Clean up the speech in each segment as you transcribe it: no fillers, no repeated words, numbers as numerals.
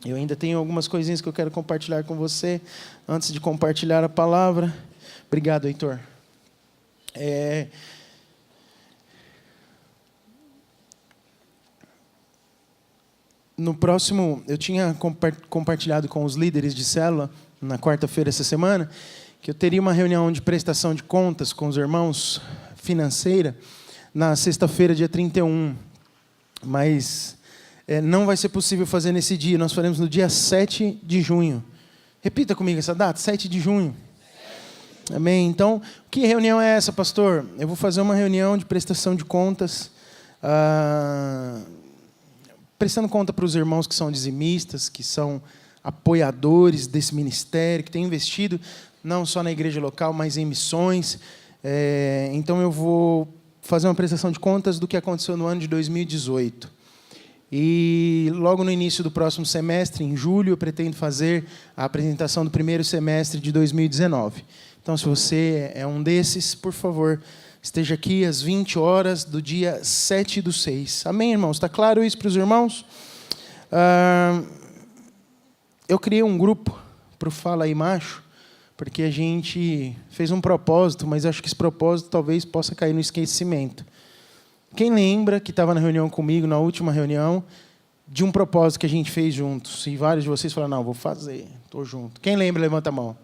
Eu ainda tenho algumas coisinhas que eu quero compartilhar com você, antes de compartilhar a palavra. Obrigado, Heitor. No próximo, eu tinha compartilhado com os líderes de célula, na quarta-feira essa semana, que eu teria uma reunião de prestação de contas com os irmãos, financeira, na sexta-feira, dia 31. Mas não vai ser possível fazer nesse dia, nós faremos no dia 7 de junho. Repita comigo essa data, 7 de junho. Amém? Então, que reunião é essa, pastor? Eu vou fazer uma reunião de prestação de contas, prestando conta para os irmãos que são dizimistas, que são apoiadores desse ministério, que têm investido não só na igreja local, mas em missões. Então, eu vou fazer uma prestação de contas do que aconteceu no ano de 2018. E logo no início do próximo semestre, em julho, eu pretendo fazer a apresentação do primeiro semestre de 2019. Então, se você é um desses, por favor, esteja aqui às 20 horas do dia 7/6. Amém, irmãos? Está claro isso para os irmãos? Eu criei um grupo para o Fala Aí Macho, porque a gente fez um propósito, mas acho que esse propósito talvez possa cair no esquecimento. Quem lembra que estava na reunião comigo, na última reunião, de um propósito que a gente fez juntos? E vários de vocês falaram, não, vou fazer, estou junto. Quem lembra, levanta a mão.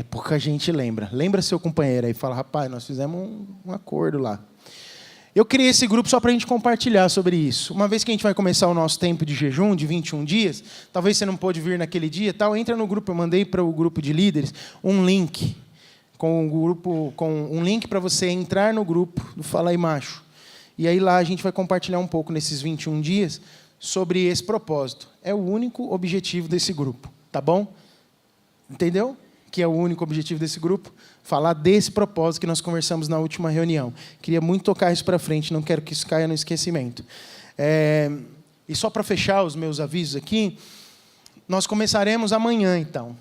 Pouca gente lembra. Lembra seu companheiro aí e fala, rapaz, nós fizemos um acordo lá. Eu criei esse grupo só para a gente compartilhar sobre isso. Uma vez que a gente vai começar o nosso tempo de jejum, de 21 dias, talvez você não pôde vir naquele dia, entra no grupo, eu mandei para o grupo de líderes um link, com um link para você entrar no grupo do Fala Aí Macho. E aí lá a gente vai compartilhar um pouco nesses 21 dias sobre esse propósito. É o único objetivo desse grupo, tá bom? Entendeu? Que é o único objetivo desse grupo, falar desse propósito que nós conversamos na última reunião. Queria muito tocar isso para frente, não quero que isso caia no esquecimento. E só para fechar os meus avisos aqui, nós começaremos amanhã, então.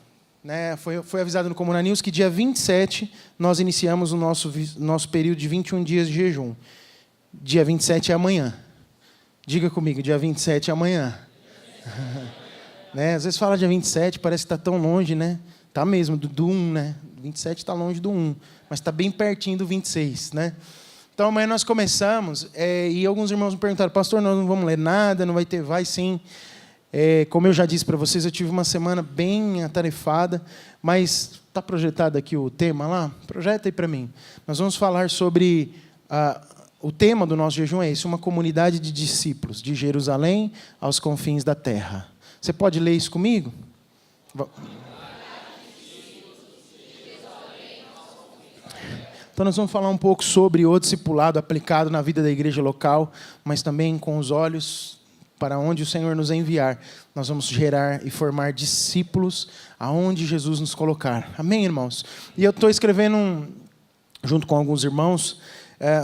Foi avisado no Comuna News que dia 27 nós iniciamos o nosso período de 21 dias de jejum. Dia 27 é amanhã. Diga comigo, dia 27 é amanhã. Às vezes fala dia 27, parece que está tão longe, né? Está mesmo, do 1, né? 27 está longe do 1, mas está bem pertinho do 26, né? Então, amanhã nós começamos, e alguns irmãos me perguntaram, pastor, nós não vamos ler nada, não vai ter, vai sim. Como eu já disse para vocês, eu tive uma semana bem atarefada, mas está projetado aqui o tema lá? Projeta aí para mim. Nós vamos falar sobre, o tema do nosso jejum é esse, uma comunidade de discípulos, de Jerusalém aos confins da terra. Você pode ler isso comigo? Então, nós vamos falar um pouco sobre o discipulado aplicado na vida da igreja local, mas também com os olhos para onde o Senhor nos enviar. Nós vamos gerar e formar discípulos aonde Jesus nos colocar. Amém, irmãos? E eu estou escrevendo, junto com alguns irmãos,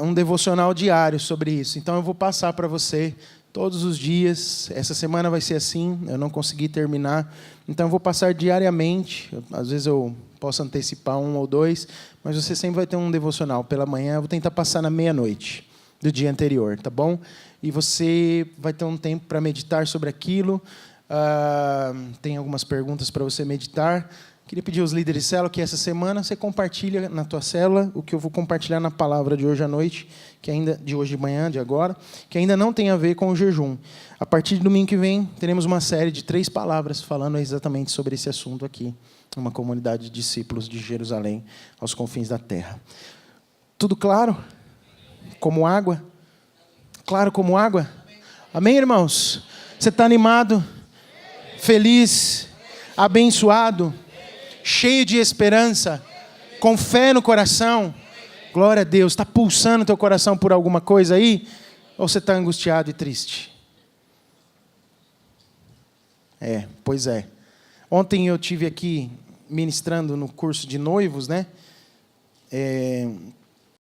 um devocional diário sobre isso. Então, eu vou passar para você todos os dias. Essa semana vai ser assim, eu não consegui terminar. Então, eu vou passar diariamente. Às vezes eu posso antecipar 1 ou 2, mas você sempre vai ter um devocional pela manhã. Eu vou tentar passar na meia-noite do dia anterior, tá bom? E você vai ter um tempo para meditar sobre aquilo. Tem algumas perguntas para você meditar. Queria pedir aos líderes de célula que essa semana você compartilha na tua célula o que eu vou compartilhar na palavra de hoje à noite, de hoje de manhã, de agora, que ainda não tem a ver com o jejum. A partir de domingo que vem, teremos uma série de 3 palavras falando exatamente sobre esse assunto aqui. Uma comunidade de discípulos de Jerusalém aos confins da terra. Tudo claro? Como água? Claro como água? Amém, irmãos? Você está animado? Feliz? Abençoado? Cheio de esperança? Com fé no coração? Glória a Deus. Está pulsando teu coração por alguma coisa aí? Ou você está angustiado e triste? Pois é. Ontem eu tive aqui ministrando no curso de noivos, né?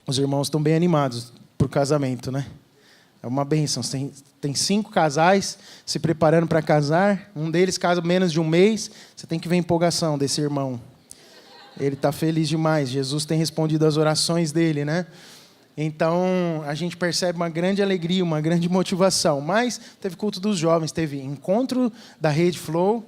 Os irmãos estão bem animados para o casamento, né? É uma bênção. Tem 5 casais se preparando para casar. Um deles casa menos de um mês. Você tem que ver a empolgação desse irmão. Ele está feliz demais. Jesus tem respondido às orações dele, né? Então, a gente percebe uma grande alegria, uma grande motivação. Mas teve culto dos jovens, teve encontro da Rede Flow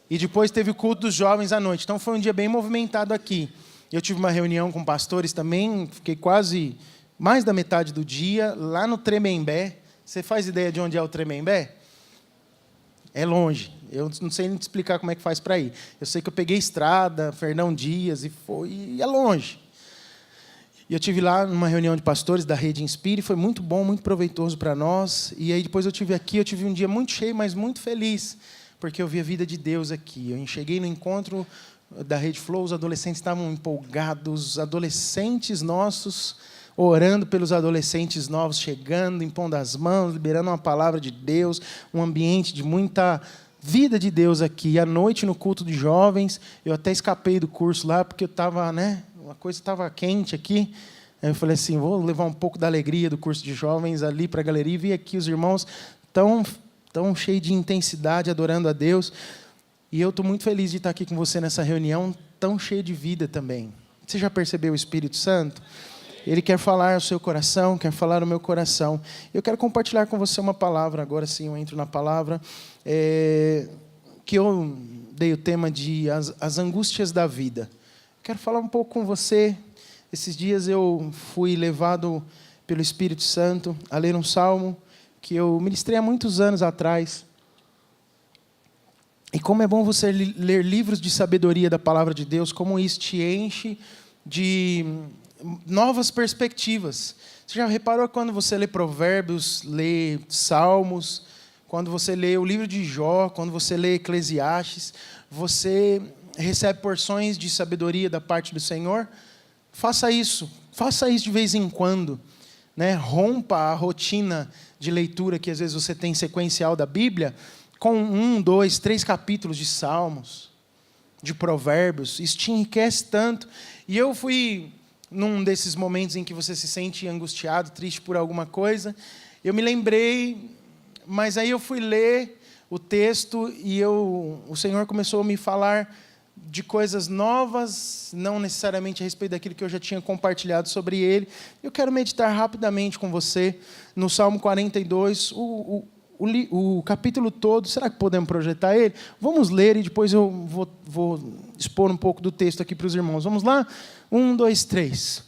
e depois teve o culto dos jovens à noite. Então, foi um dia bem movimentado aqui. Eu tive uma reunião com pastores também, fiquei quase mais da metade do dia lá no Tremembé. Você faz ideia de onde é o Tremembé? É longe. Eu não sei nem te explicar como é que faz para ir. Eu sei que eu peguei estrada, Fernão Dias, e é longe. E eu estive lá numa reunião de pastores da Rede Inspire, foi muito bom, muito proveitoso para nós. E aí depois eu tive aqui, eu tive um dia muito cheio, mas muito feliz, porque eu vi a vida de Deus aqui. Eu cheguei no encontro da Rede Flow, os adolescentes estavam empolgados, os adolescentes nossos, orando pelos adolescentes novos, chegando, impondo as mãos, liberando uma palavra de Deus, um ambiente de muita vida de Deus aqui. E à noite, no culto de jovens, eu até escapei do curso lá, porque eu estava, uma coisa estava quente aqui. Aí eu falei assim, vou levar um pouco da alegria do curso de jovens ali para a galeria, e vi aqui os irmãos tão cheios de intensidade, adorando a Deus. E eu estou muito feliz de estar aqui com você nessa reunião, tão cheia de vida também. Você já percebeu o Espírito Santo? Ele quer falar ao seu coração, quer falar ao meu coração. Eu quero compartilhar com você uma palavra, agora sim eu entro na palavra, que eu dei o tema de as angústias da vida. Quero falar um pouco com você. Esses dias eu fui levado pelo Espírito Santo a ler um salmo que eu ministrei há muitos anos atrás. E como é bom você ler livros de sabedoria da palavra de Deus, como isso te enche de novas perspectivas. Você já reparou quando você lê Provérbios, lê Salmos, quando você lê o livro de Jó, quando você lê Eclesiastes, você recebe porções de sabedoria da parte do Senhor? Faça isso de vez em quando, rompa a rotina de leitura que às vezes você tem sequencial da Bíblia, com 1, 2, 3 capítulos de Salmos, de Provérbios. Isso te enriquece tanto. E eu fui num desses momentos em que você se sente angustiado, triste por alguma coisa, eu me lembrei, mas aí eu fui ler o texto e o Senhor começou a me falar de coisas novas, não necessariamente a respeito daquilo que eu já tinha compartilhado sobre ele. Eu quero meditar rapidamente com você no Salmo 42, o capítulo todo. Será que podemos projetar ele? Vamos ler e depois eu vou expor um pouco do texto aqui para os irmãos. Vamos lá? 1, 2, 3.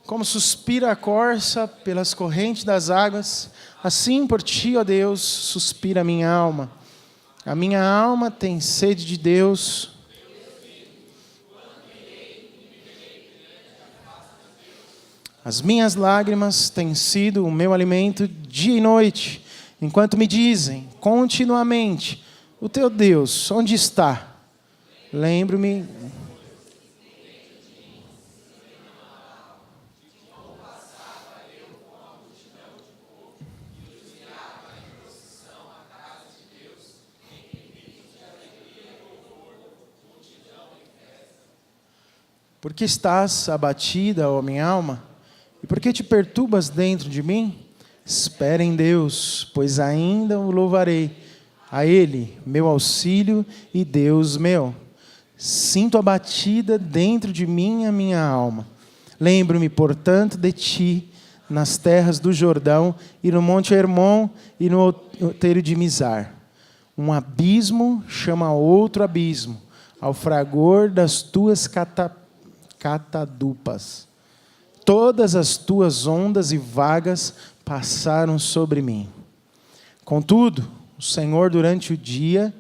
Como suspira a corça pelas correntes das águas, assim por ti, ó Deus, suspira a minha alma. A minha alma tem sede de Deus. As minhas lágrimas têm sido o meu alimento dia e noite, enquanto me dizem continuamente, o teu Deus, onde está? Lembro-me. Por que estás abatida, ó minha alma? E por que te perturbas dentro de mim? Espera em Deus, pois ainda o louvarei. A Ele, meu auxílio e Deus meu. Sinto abatida dentro de mim a minha alma. Lembro-me, portanto, de ti, nas terras do Jordão, e no monte Hermon, e no outeiro de Mizar. Um abismo chama outro abismo, ao fragor das tuas catadupas. Todas as tuas ondas e vagas passaram sobre mim. Contudo, o Senhor durante o dia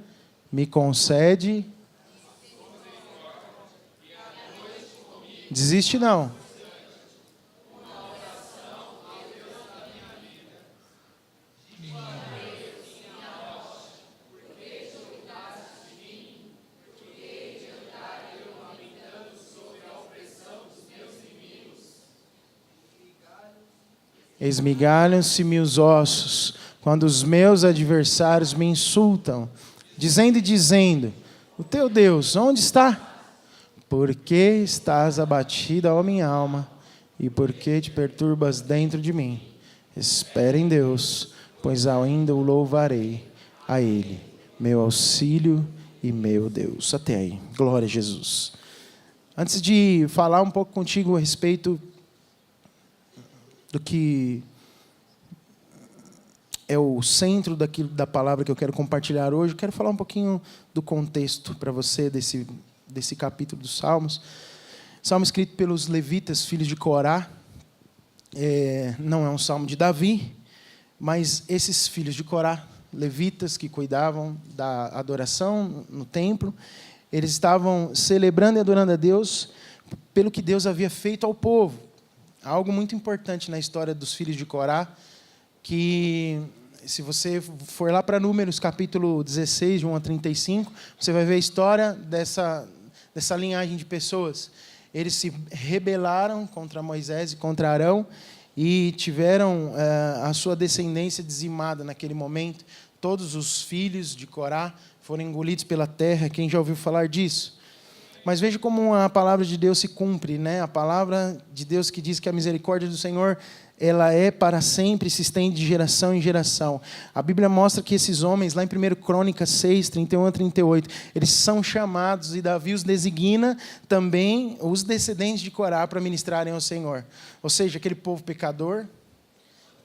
me concede. Desiste não. Esmigalham-se-me os ossos, quando os meus adversários me insultam, dizendo, o teu Deus, onde está? Por que estás abatida, ó minha alma, e por que te perturbas dentro de mim? Espera em Deus, pois ainda o louvarei, a Ele, meu auxílio e meu Deus. Até aí, glória a Jesus. Antes de falar um pouco contigo a respeito do que é o centro da palavra que eu quero compartilhar hoje, eu quero falar um pouquinho do contexto para você desse capítulo dos Salmos. Salmo escrito pelos levitas, filhos de Corá. Não é um salmo de Davi, mas esses filhos de Corá, levitas que cuidavam da adoração no templo, eles estavam celebrando e adorando a Deus pelo que Deus havia feito ao povo. Algo muito importante na história dos filhos de Corá, que se você for lá para Números, capítulo 16, de 1 a 35, você vai ver a história dessa linhagem de pessoas. Eles se rebelaram contra Moisés e contra Arão e tiveram a sua descendência dizimada naquele momento. Todos os filhos de Corá foram engolidos pela terra. Quem já ouviu falar disso? Mas veja como a palavra de Deus se cumpre, né? A palavra de Deus que diz que a misericórdia do Senhor, ela é para sempre, se estende de geração em geração. A Bíblia mostra que esses homens, lá em 1 Crônicas 6, 31 a 38, eles são chamados, e Davi os designa também, os descendentes de Corá, para ministrarem ao Senhor. Ou seja, aquele povo pecador,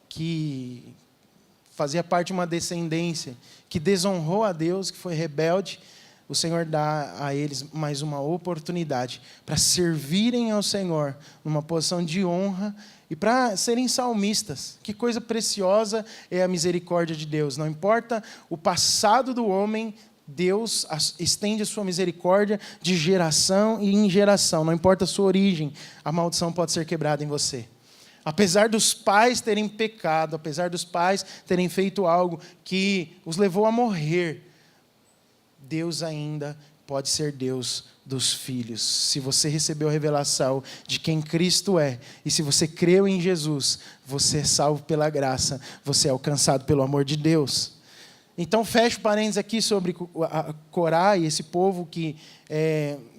que fazia parte de uma descendência, que desonrou a Deus, que foi rebelde, o Senhor dá a eles mais uma oportunidade para servirem ao Senhor numa posição de honra e para serem salmistas. Que coisa preciosa é a misericórdia de Deus. Não importa o passado do homem, Deus estende a sua misericórdia de geração e em geração. Não importa a sua origem, a maldição pode ser quebrada em você. Apesar dos pais terem pecado, apesar dos pais terem feito algo que os levou a morrer, Deus ainda pode ser Deus dos filhos. Se você recebeu a revelação de quem Cristo é, e se você creu em Jesus, você é salvo pela graça, você é alcançado pelo amor de Deus. Então, fecho parênteses aqui sobre a Corá e esse povo que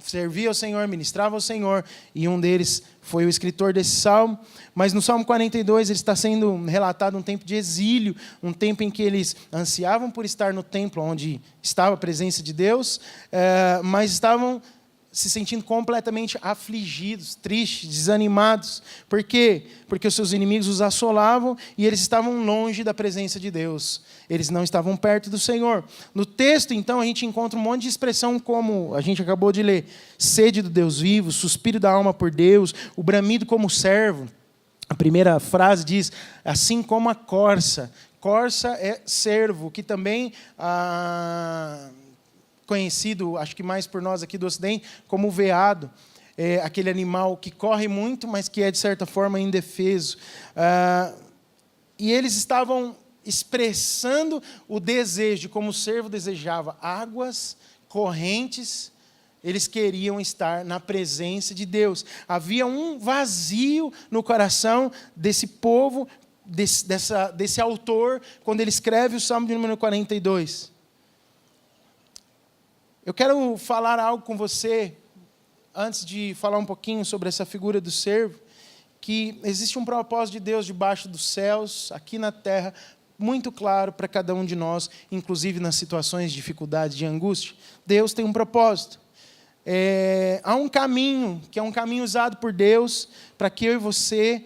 servia ao Senhor, ministrava ao Senhor, e um deles foi o escritor desse salmo. Mas no Salmo 42, ele está sendo relatado um tempo de exílio, um tempo em que eles ansiavam por estar no templo onde estava a presença de Deus, mas estavam se sentindo completamente afligidos, tristes, desanimados. Por quê? Porque os seus inimigos os assolavam e eles estavam longe da presença de Deus. Eles não estavam perto do Senhor. No texto, então, a gente encontra um monte de expressão como a gente acabou de ler. Sede do Deus vivo, suspiro da alma por Deus, o bramido como servo. A primeira frase diz, assim como a corça. Corça é servo, que também conhecido, acho que mais por nós aqui do Ocidente, como o veado. É aquele animal que corre muito, mas que é, de certa forma, indefeso. E eles estavam expressando o desejo, de como o servo desejava águas correntes. Eles queriam estar na presença de Deus. Havia um vazio no coração desse povo, desse autor, quando ele escreve o Salmo de número 42. Eu quero falar algo com você, antes de falar um pouquinho sobre essa figura do servo, que existe um propósito de Deus debaixo dos céus, aqui na terra, muito claro para cada um de nós, inclusive nas situações de dificuldade, de angústia. Deus tem um propósito. Há um caminho, que é um caminho usado por Deus, para que eu e você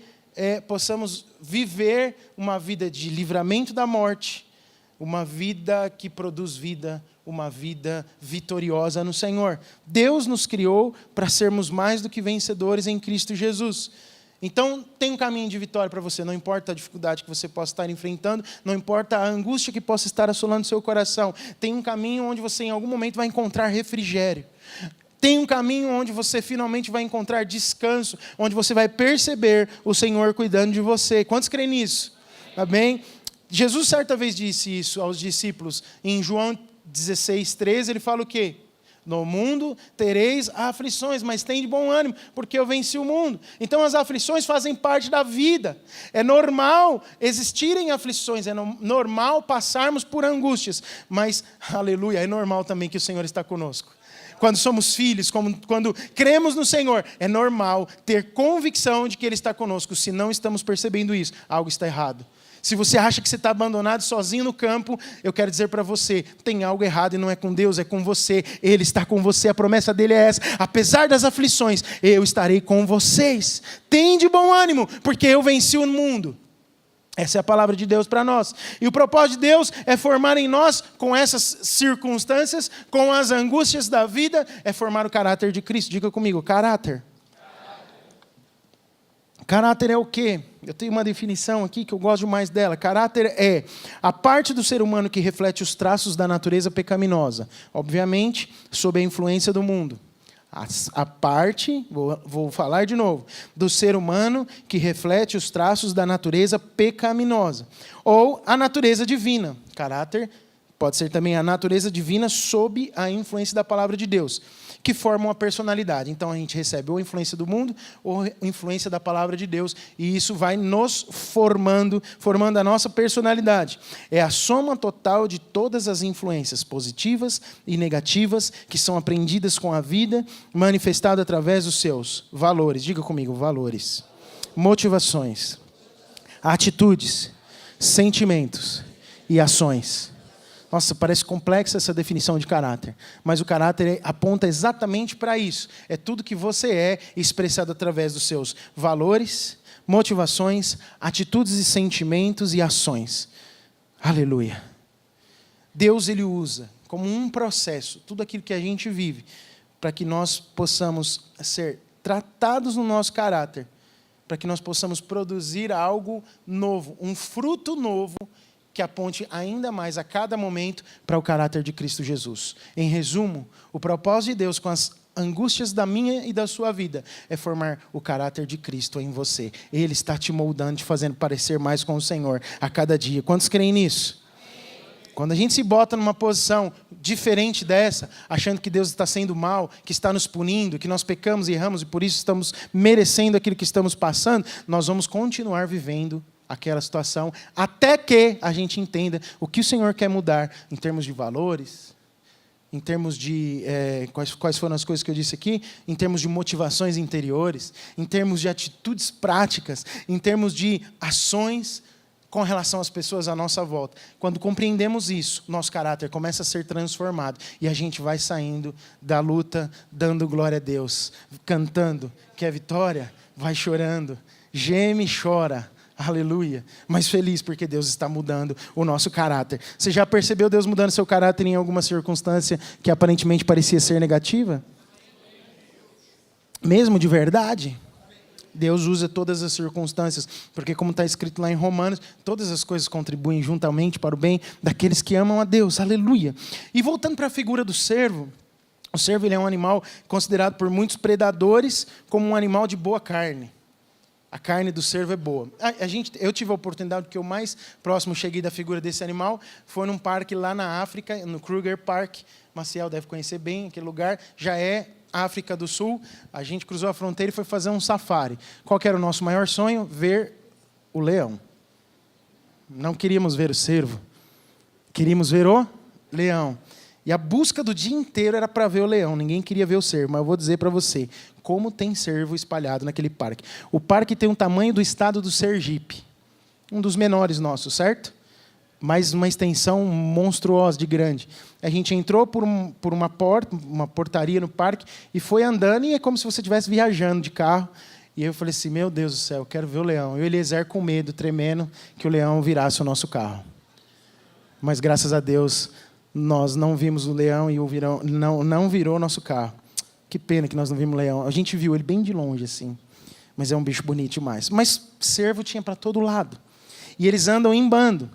possamos viver uma vida de livramento da morte, uma vida que produz vida, uma vida vitoriosa no Senhor. Deus nos criou para sermos mais do que vencedores em Cristo Jesus. Então, tem um caminho de vitória para você, não importa a dificuldade que você possa estar enfrentando, não importa a angústia que possa estar assolando seu coração. Tem um caminho onde você, em algum momento, vai encontrar refrigério. Tem um caminho onde você finalmente vai encontrar descanso, onde você vai perceber o Senhor cuidando de você. Quantos creem nisso? Amém? Jesus certa vez disse isso aos discípulos. Em João 16, 13, ele fala o quê? No mundo tereis aflições, mas tem de bom ânimo, porque eu venci o mundo. Então as aflições fazem parte da vida. É normal existirem aflições, é normal passarmos por angústias, mas, aleluia, é normal também que o Senhor está conosco. Quando somos filhos, quando cremos no Senhor, é normal ter convicção de que Ele está conosco. Se não estamos percebendo isso, algo está errado. Se você acha que você está abandonado, sozinho no campo, eu quero dizer para você, tem algo errado e não é com Deus, é com você. Ele está com você, a promessa dele é essa. Apesar das aflições, eu estarei com vocês. Tende bom ânimo, porque eu venci o mundo. Essa é a palavra de Deus para nós. E o propósito de Deus é formar em nós, com essas circunstâncias, com as angústias da vida, é formar o caráter de Cristo. Diga comigo, caráter. Caráter é o quê? Eu tenho uma definição aqui que eu gosto mais dela. Caráter é a parte do ser humano que reflete os traços da natureza pecaminosa. Obviamente, sob a influência do mundo. A parte, vou falar de novo, do ser humano que reflete os traços da natureza pecaminosa. Ou a natureza divina. Caráter pode ser também a natureza divina sob a influência da palavra de Deus, que formam a personalidade. Então a gente recebe ou influência do mundo ou influência da palavra de Deus, e isso vai nos formando a nossa personalidade. É a soma total de todas as influências positivas e negativas que são aprendidas com a vida, manifestada através dos seus valores. Diga comigo, valores, motivações, atitudes, sentimentos e ações. Nossa, parece complexa essa definição de caráter, mas o caráter aponta exatamente para isso. É tudo que você é expressado através dos seus valores, motivações, atitudes e sentimentos e ações. Aleluia. Deus, ele usa como um processo tudo aquilo que a gente vive para que nós possamos ser tratados no nosso caráter, para que nós possamos produzir algo novo, um fruto novo, que aponte ainda mais a cada momento para o caráter de Cristo Jesus. Em resumo, o propósito de Deus com as angústias da minha e da sua vida é formar o caráter de Cristo em você. Ele está te moldando, te fazendo parecer mais com o Senhor a cada dia. Quantos creem nisso? Quando a gente se bota numa posição diferente dessa, achando que Deus está sendo mal, que está nos punindo, que nós pecamos e erramos e por isso estamos merecendo aquilo que estamos passando, nós vamos continuar vivendo aquela situação, até que a gente entenda o que o Senhor quer mudar em termos de valores, em termos de, quais foram as coisas que eu disse aqui, em termos de motivações interiores, em termos de atitudes práticas, em termos de ações com relação às pessoas à nossa volta. Quando compreendemos isso, nosso caráter começa a ser transformado e a gente vai saindo da luta, dando glória a Deus, cantando, quer vitória? Vai chorando, geme e chora. Aleluia, mas feliz porque Deus está mudando o nosso caráter. Você já percebeu Deus mudando seu caráter em alguma circunstância que aparentemente parecia ser negativa? Mesmo de verdade? Deus usa todas as circunstâncias, porque como está escrito lá em Romanos, todas as coisas contribuem juntamente para o bem daqueles que amam a Deus. Aleluia. E voltando para a figura do cervo, o cervo ele é um animal considerado por muitos predadores como um animal de boa carne. A carne do cervo é boa. Eu tive a oportunidade, que eu mais próximo cheguei da figura desse animal, foi num parque lá na África, no Kruger Park. Maciel deve conhecer bem aquele lugar. Já é África do Sul. A gente cruzou a fronteira e foi fazer um safari. Qual que era o nosso maior sonho? Ver o leão. Não queríamos ver o cervo. Queríamos ver o leão. E a busca do dia inteiro era para ver o leão. Ninguém queria ver o cervo, mas eu vou dizer para você como tem cervo espalhado naquele parque. O parque tem um tamanho do estado do Sergipe. Um dos menores nossos, certo? Mas uma extensão monstruosa, de grande. A gente entrou por uma portaria no parque, e foi andando, e é como se você estivesse viajando de carro. E eu falei assim, meu Deus do céu, eu quero ver o leão. Eu e Eliezer com medo, tremendo, que o leão virasse o nosso carro. Mas graças a Deus, nós não vimos o leão e não virou o nosso carro. Que pena que nós não vimos o leão. A gente viu ele bem de longe, assim. Mas é um bicho bonito demais. Mas cervo tinha para todo lado. E eles andam em bando.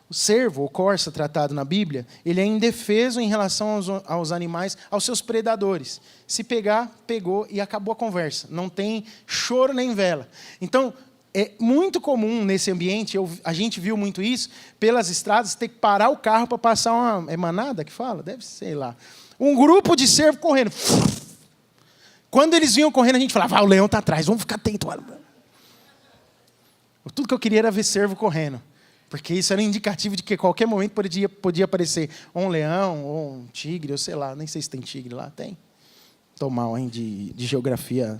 O cervo, o corça, tratado na Bíblia, ele é indefeso em relação aos animais, aos seus predadores. Se pegar, pegou e acabou a conversa. Não tem choro nem vela. Então, é muito comum nesse ambiente, a gente viu muito isso, pelas estradas, ter que parar o carro para passar uma... É manada que fala? Deve ser, sei lá. Um grupo de cervo correndo. Quando eles vinham correndo, a gente falava, o leão está atrás, vamos ficar atento. Tudo que eu queria era ver cervo correndo. Porque isso era um indicativo de que a qualquer momento podia aparecer um leão, ou um tigre, ou sei lá, nem sei se tem tigre lá. Tem? Estou mal, hein, de geografia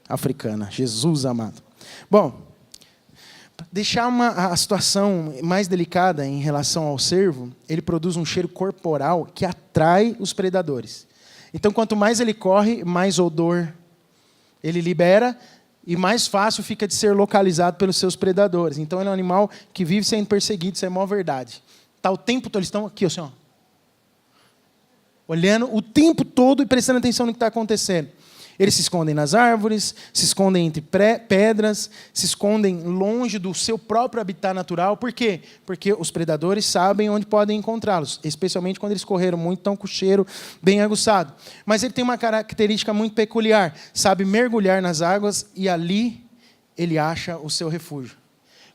africana. Jesus amado. Bom, deixar a situação mais delicada em relação ao cervo, ele produz um cheiro corporal que atrai os predadores. Então, quanto mais ele corre, mais odor ele libera e mais fácil fica de ser localizado pelos seus predadores. Então, ele é um animal que vive sendo perseguido, isso é maior verdade. Tá o tempo todo, eles estão aqui, assim, ó, olhando o tempo todo e prestando atenção no que está acontecendo. Eles se escondem nas árvores, se escondem entre pedras, se escondem longe do seu próprio habitat natural. Por quê? Porque os predadores sabem onde podem encontrá-los, especialmente quando eles correram muito, estão com o cheiro bem aguçado. Mas ele tem uma característica muito peculiar, sabe mergulhar nas águas e ali ele acha o seu refúgio.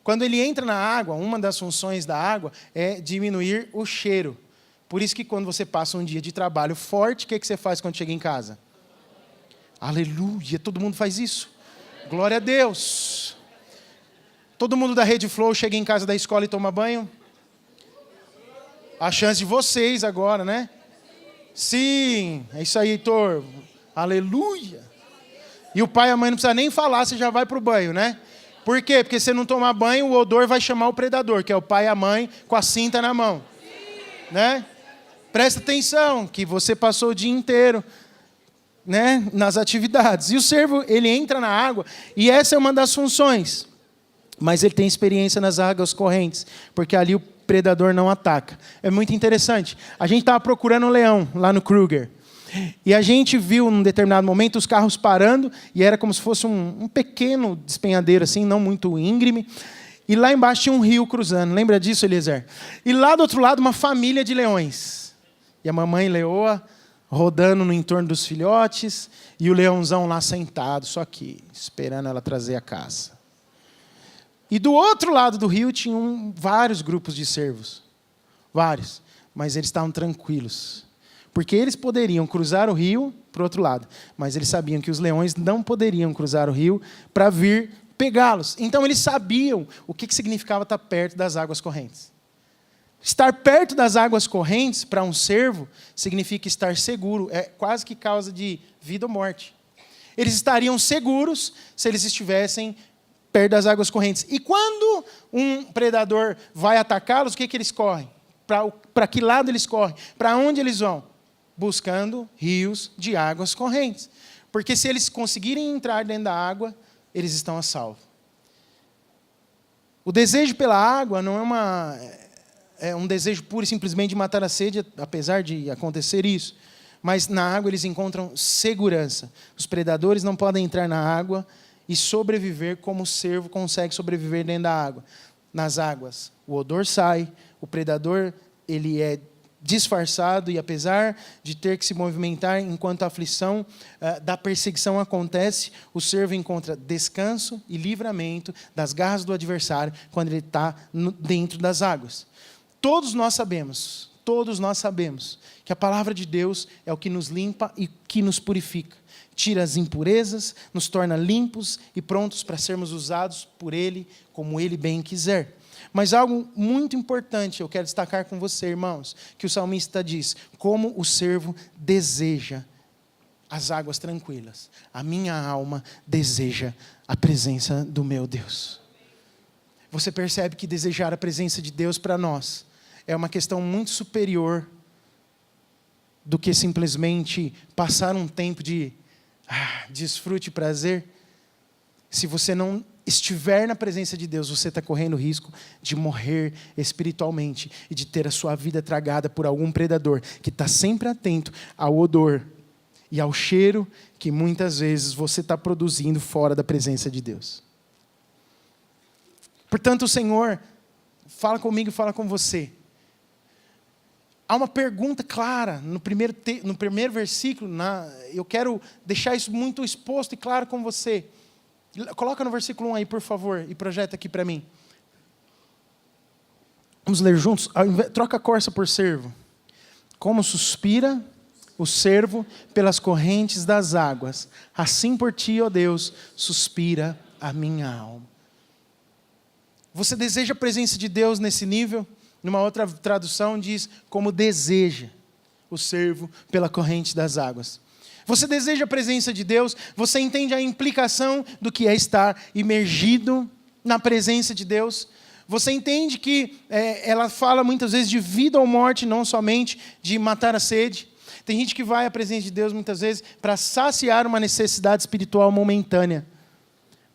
Quando ele entra na água, uma das funções da água é diminuir o cheiro. Por isso que quando você passa um dia de trabalho forte, o que você faz quando chega em casa? Aleluia, todo mundo faz isso. Glória a Deus. Todo mundo da Rede Flow chega em casa da escola e toma banho? A chance de vocês agora, né? Sim, é isso aí, Heitor. Aleluia. E o pai e a mãe não precisa nem falar, você já vai para o banho, né? Por quê? Porque se não tomar banho, o odor vai chamar o predador, que é o pai e a mãe com a cinta na mão. Né? Presta atenção, que você passou o dia inteiro, né, nas atividades. E o cervo, ele entra na água, e essa é uma das funções. Mas ele tem experiência nas águas correntes, porque ali o predador não ataca. É muito interessante. A gente estava procurando um leão lá no Kruger. E a gente viu, num determinado momento, os carros parando, e era como se fosse um pequeno despenhadeiro, assim, não muito íngreme. E lá embaixo tinha um rio cruzando. Lembra disso, Eliezer? E lá do outro lado, uma família de leões. E a mamãe leoa rodando no entorno dos filhotes, e o leãozão lá sentado, só aqui, esperando ela trazer a caça. E do outro lado do rio tinham vários grupos de cervos. Vários. Mas eles estavam tranquilos. Porque eles poderiam cruzar o rio para o outro lado. Mas eles sabiam que os leões não poderiam cruzar o rio para vir pegá-los. Então eles sabiam o que significava estar perto das águas correntes. Estar perto das águas correntes, para um cervo, significa estar seguro. É quase que causa de vida ou morte. Eles estariam seguros se eles estivessem perto das águas correntes. E quando um predador vai atacá-los, o que eles correm? Para que lado eles correm? Para onde eles vão? Buscando rios de águas correntes. Porque se eles conseguirem entrar dentro da água, eles estão a salvo. O desejo pela água não é um desejo puro e simplesmente de matar a sede, apesar de acontecer isso. Mas na água eles encontram segurança. Os predadores não podem entrar na água e sobreviver como o cervo consegue sobreviver dentro da água. Nas águas, o odor sai, o predador ele é disfarçado, e apesar de ter que se movimentar enquanto a aflição da perseguição acontece, o cervo encontra descanso e livramento das garras do adversário quando ele está dentro das águas. Todos nós sabemos que a palavra de Deus é o que nos limpa e que nos purifica. Tira as impurezas, nos torna limpos e prontos para sermos usados por Ele como Ele bem quiser. Mas algo muito importante eu quero destacar com você, irmãos, que o salmista diz: como o servo deseja as águas tranquilas, a minha alma deseja a presença do meu Deus. Você percebe que desejar a presença de Deus para nós é uma questão muito superior do que simplesmente passar um tempo de desfrute e prazer. Se você não estiver na presença de Deus, você está correndo o risco de morrer espiritualmente e de ter a sua vida tragada por algum predador que está sempre atento ao odor e ao cheiro que muitas vezes você está produzindo fora da presença de Deus. Portanto, o Senhor fala comigo e fala com você. Há uma pergunta clara no primeiro versículo. Eu quero deixar isso muito exposto e claro com você. Coloca no versículo 1 aí, por favor, e projeta aqui para mim. Vamos ler juntos? Troca a corça por servo. Como suspira o servo pelas correntes das águas, assim por ti, ó Deus, suspira a minha alma. Você deseja a presença de Deus nesse nível? Numa outra tradução diz, como deseja o servo pela corrente das águas. Você deseja a presença de Deus? Você entende a implicação do que é estar imergido na presença de Deus. Você entende que ela fala muitas vezes de vida ou morte, não somente de matar a sede. Tem gente que vai à presença de Deus muitas vezes para saciar uma necessidade espiritual momentânea,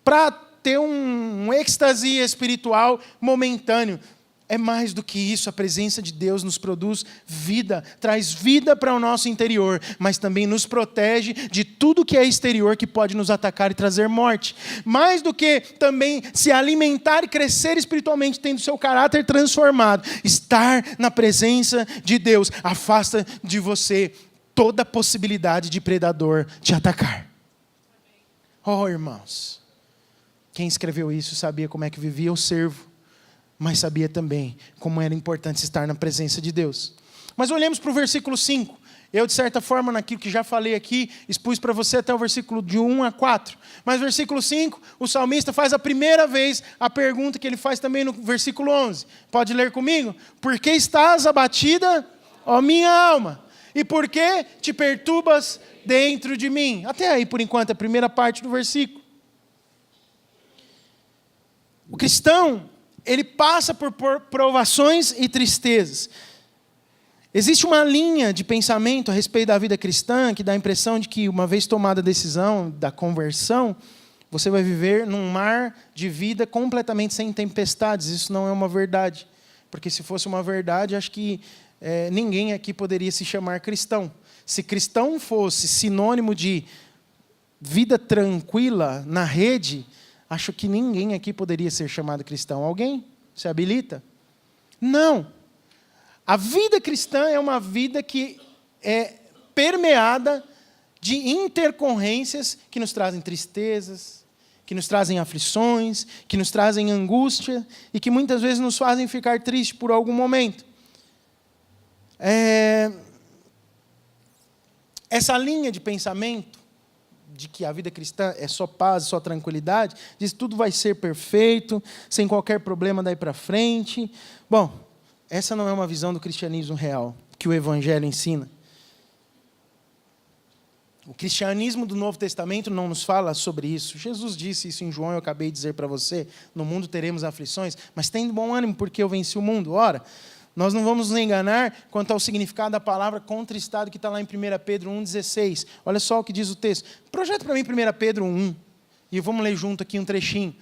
para ter um êxtase espiritual momentâneo. É mais do que isso, a presença de Deus nos produz vida, traz vida para o nosso interior, mas também nos protege de tudo que é exterior que pode nos atacar e trazer morte. Mais do que também se alimentar e crescer espiritualmente, tendo seu caráter transformado, estar na presença de Deus afasta de você toda possibilidade de predador te atacar. Oh, irmãos, quem escreveu isso sabia como é que vivia o servo, mas sabia também como era importante estar na presença de Deus. Mas olhemos para o versículo 5. Eu, de certa forma, naquilo que já falei aqui, expus para você até o versículo de 1 a 4. Mas versículo 5, o salmista faz a primeira vez a pergunta que ele faz também no versículo 11. Pode ler comigo? Por que estás abatida, ó minha alma? E por que te perturbas dentro de mim? Até aí, por enquanto, a primeira parte do versículo. O cristão, ele passa por provações e tristezas. Existe uma linha de pensamento a respeito da vida cristã que dá a impressão de que, uma vez tomada a decisão da conversão, você vai viver num mar de vida completamente sem tempestades. Isso não é uma verdade. Porque se fosse uma verdade, acho que ninguém aqui poderia se chamar cristão. Se cristão fosse sinônimo de vida tranquila na rede, acho que ninguém aqui poderia ser chamado cristão. Alguém se habilita? Não. A vida cristã é uma vida que é permeada de intercorrências que nos trazem tristezas, que nos trazem aflições, que nos trazem angústia e que muitas vezes nos fazem ficar tristes por algum momento. Essa linha de pensamento de que a vida cristã é só paz, só tranquilidade, diz que tudo vai ser perfeito, sem qualquer problema daí para frente. Bom, essa não é uma visão do cristianismo real, que o Evangelho ensina. O cristianismo do Novo Testamento não nos fala sobre isso. Jesus disse isso em João, eu acabei de dizer para você, no mundo teremos aflições, mas tem bom ânimo porque eu venci o mundo. Ora, nós não vamos nos enganar quanto ao significado da palavra contristado que está lá em 1 Pedro 1,16. Olha só o que diz o texto. Projeta para mim 1 Pedro 1. E vamos ler junto aqui um trechinho.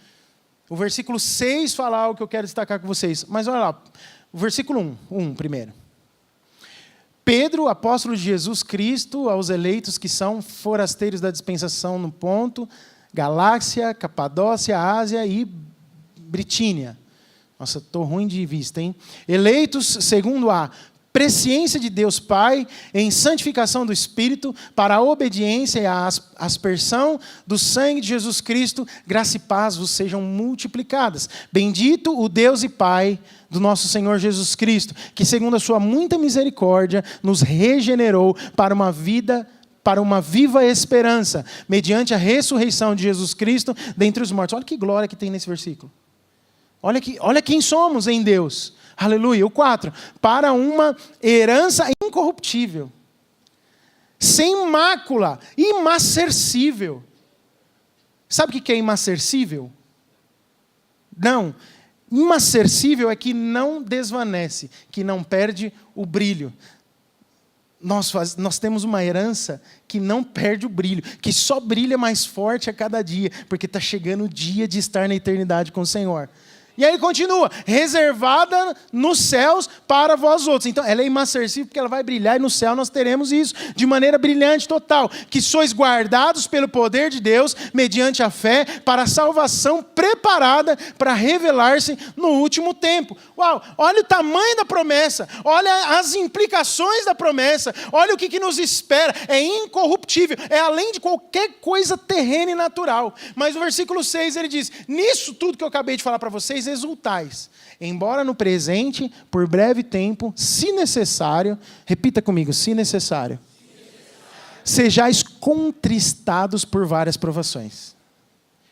O versículo 6 fala algo que eu quero destacar com vocês. Mas olha lá, o versículo 1 primeiro. Pedro, apóstolo de Jesus Cristo, aos eleitos que são forasteiros da dispensação no Ponto, Galácia, Capadócia, Ásia e Britínia. Nossa, estou ruim de vista, hein? Eleitos segundo a presciência de Deus Pai, em santificação do Espírito, para a obediência e a aspersão do sangue de Jesus Cristo, graça e paz vos sejam multiplicadas. Bendito o Deus e Pai do nosso Senhor Jesus Cristo, que segundo a sua muita misericórdia, nos regenerou para uma viva esperança, mediante a ressurreição de Jesus Cristo dentre os mortos. Olha que glória que tem nesse versículo. Olha quem somos em Deus. Aleluia. O 4. Para uma herança incorruptível, sem mácula, imarcessível. Sabe o que é imarcessível? Não. Imarcessível é que não desvanece, que não perde o brilho. Nós temos uma herança que não perde o brilho, que só brilha mais forte a cada dia, porque está chegando o dia de estar na eternidade com o Senhor. E aí continua, reservada nos céus para vós outros. Então, ela é imarcessível porque ela vai brilhar e no céu nós teremos isso de maneira brilhante total. Que sois guardados pelo poder de Deus, mediante a fé, para a salvação preparada para revelar-se no último tempo. Uau, olha o tamanho da promessa, olha as implicações da promessa, olha o que nos espera. É incorruptível, é além de qualquer coisa terrena e natural. Mas no versículo 6 ele diz, nisso tudo que eu acabei de falar para vocês, exultais, embora no presente, por breve tempo, se necessário, repita comigo, se necessário, sejais contristados por várias provações.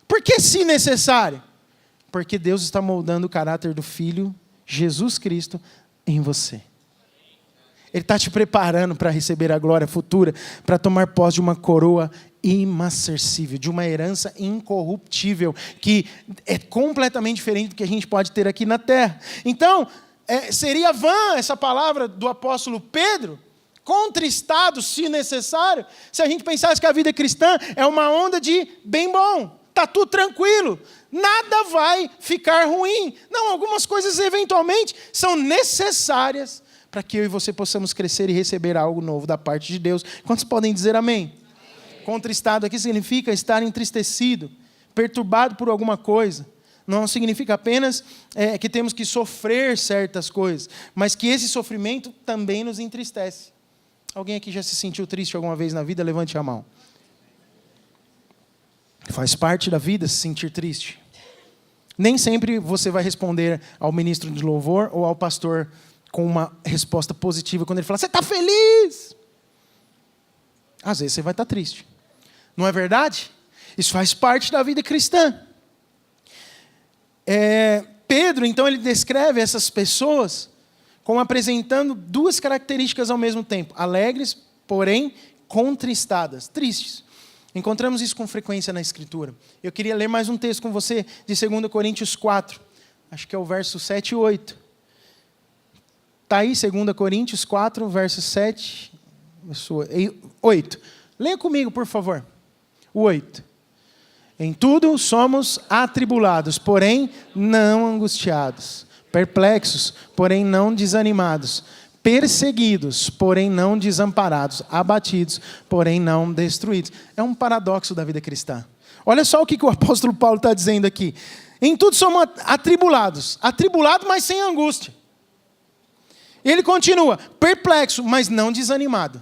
Por que se necessário? Porque Deus está moldando o caráter do Filho, Jesus Cristo, em você. Ele está te preparando para receber a glória futura, para tomar posse de uma coroa imarcessível, de uma herança incorruptível, que é completamente diferente do que a gente pode ter aqui na terra. Então, seria vã essa palavra do apóstolo Pedro, contristado, se necessário, se a gente pensasse que a vida cristã é uma onda de bem bom, está tudo tranquilo, nada vai ficar ruim. Não, algumas coisas eventualmente são necessárias para que eu e você possamos crescer e receber algo novo da parte de Deus. Quantos podem dizer amém? Contristado aqui significa estar entristecido, perturbado por alguma coisa. Não significa apenas que temos que sofrer certas coisas, mas que esse sofrimento também nos entristece. Alguém aqui já se sentiu triste alguma vez na vida? Levante a mão. Faz parte da vida se sentir triste. Nem sempre você vai responder ao ministro de louvor ou ao pastor com uma resposta positiva quando ele fala: você está feliz? Às vezes você vai estar triste. Não é verdade? Isso faz parte da vida cristã. Pedro, então, ele descreve essas pessoas como apresentando duas características ao mesmo tempo: alegres, porém contristadas, tristes. Encontramos isso com frequência na Escritura. Eu queria ler mais um texto com você de 2 Coríntios 4. Acho que é o verso 7 e 8. Está aí, 2 Coríntios 4, verso 7, verso 8. Leia comigo, por favor. O 8. Em tudo somos atribulados, porém não angustiados. Perplexos, porém não desanimados. Perseguidos, porém não desamparados. Abatidos, porém não destruídos. É um paradoxo da vida cristã. Olha só o que o apóstolo Paulo está dizendo aqui. Em tudo somos atribulados. Atribulado, mas sem angústia. Ele continua, perplexo, mas não desanimado.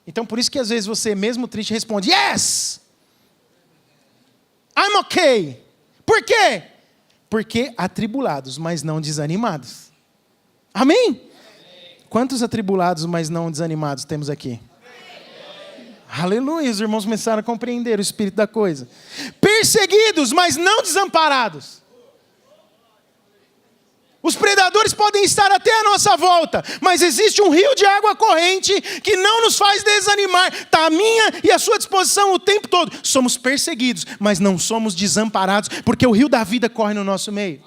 Então, por isso que às vezes você, mesmo triste, responde: yes! I'm okay. Por quê? Porque atribulados, mas não desanimados. Amém? Quantos atribulados, mas não desanimados temos aqui? Aleluia, os irmãos começaram a compreender o espírito da coisa. Perseguidos, mas não desamparados. Os predadores podem estar até à nossa volta, mas existe um rio de água corrente que não nos faz desanimar. Está à minha e à sua disposição o tempo todo. Somos perseguidos, mas não somos desamparados, porque o rio da vida corre no nosso meio.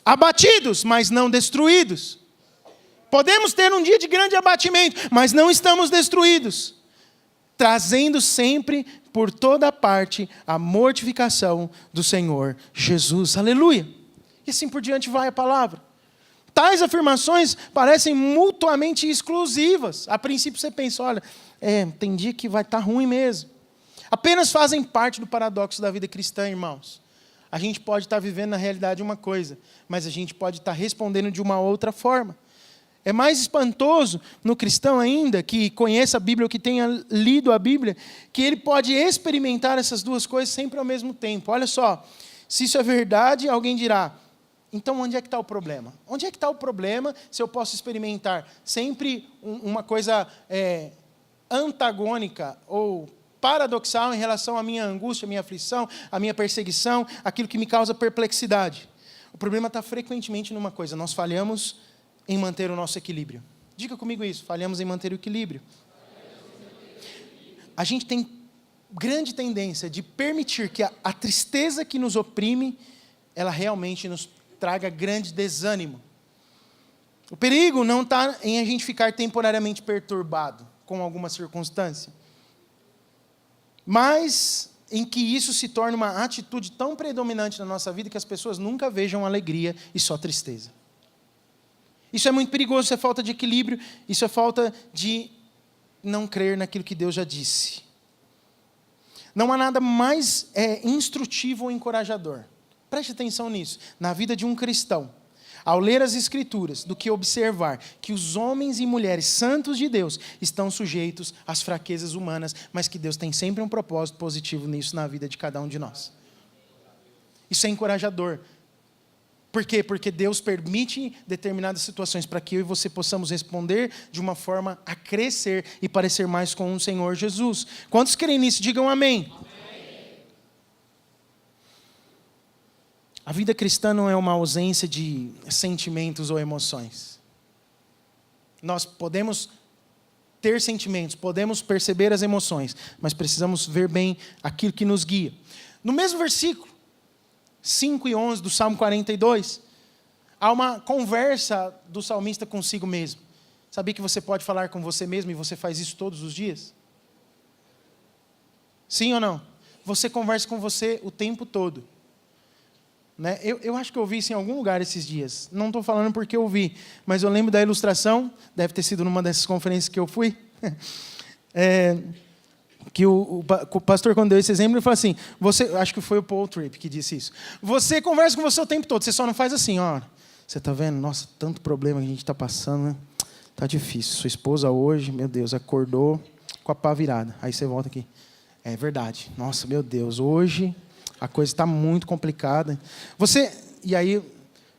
Abatidos, mas não destruídos. Podemos ter um dia de grande abatimento, mas não estamos destruídos. Trazendo sempre por toda parte a mortificação do Senhor Jesus. Aleluia. E assim por diante vai a palavra. Tais afirmações parecem mutuamente exclusivas. A princípio você pensa: olha, tem dia que vai estar ruim mesmo. Apenas fazem parte do paradoxo da vida cristã, irmãos. A gente pode estar vivendo na realidade uma coisa, mas a gente pode estar respondendo de uma outra forma. É mais espantoso no cristão ainda, que conheça a Bíblia ou que tenha lido a Bíblia, que ele pode experimentar essas duas coisas sempre ao mesmo tempo. Olha só, se isso é verdade, alguém dirá: então onde é que está o problema? Onde é que está o problema se eu posso experimentar sempre uma coisa antagônica ou paradoxal em relação à minha angústia, à minha aflição, à minha perseguição, aquilo que me causa perplexidade? O problema está frequentemente numa coisa: nós falhamos em manter o nosso equilíbrio. Diga comigo isso: falhamos em manter o equilíbrio. A gente tem grande tendência de permitir que a tristeza que nos oprime, ela realmente nos traga grande desânimo. O perigo não está em a gente ficar temporariamente perturbado com alguma circunstância, mas em que isso se torne uma atitude tão predominante na nossa vida que as pessoas nunca vejam alegria e só tristeza. Isso é muito perigoso, isso é falta de equilíbrio, isso é falta de não crer naquilo que Deus já disse. Não há nada mais instrutivo ou encorajador. Preste atenção nisso. Na vida de um cristão, ao ler as Escrituras, do que observar que os homens e mulheres santos de Deus estão sujeitos às fraquezas humanas, mas que Deus tem sempre um propósito positivo nisso na vida de cada um de nós. Isso é encorajador. Por quê? Porque Deus permite determinadas situações para que eu e você possamos responder de uma forma a crescer e parecer mais com o Senhor Jesus. Quantos creem nisso? Digam amém. Amém. A vida cristã não é uma ausência de sentimentos ou emoções. Nós podemos ter sentimentos, podemos perceber as emoções, mas precisamos ver bem aquilo que nos guia. No mesmo versículo, 5 e 11 do Salmo 42, há uma conversa do salmista consigo mesmo. Sabia que você pode falar com você mesmo e você faz isso todos os dias? Sim ou não? Você conversa com você o tempo todo. Né? Eu acho que eu ouvi isso em algum lugar esses dias. Não estou falando porque eu ouvi, mas eu lembro da ilustração, deve ter sido numa dessas conferências que eu fui, que o pastor, quando deu esse exemplo, ele falou assim, acho que foi o Paul Tripp que disse isso, você conversa com você o tempo todo, você só não faz assim, ó, você está vendo? Nossa, tanto problema que a gente está passando, né? Está difícil. Sua esposa hoje, meu Deus, acordou com a pá virada. Aí você volta aqui. É verdade. Nossa, meu Deus, hoje a coisa está muito complicada. E aí,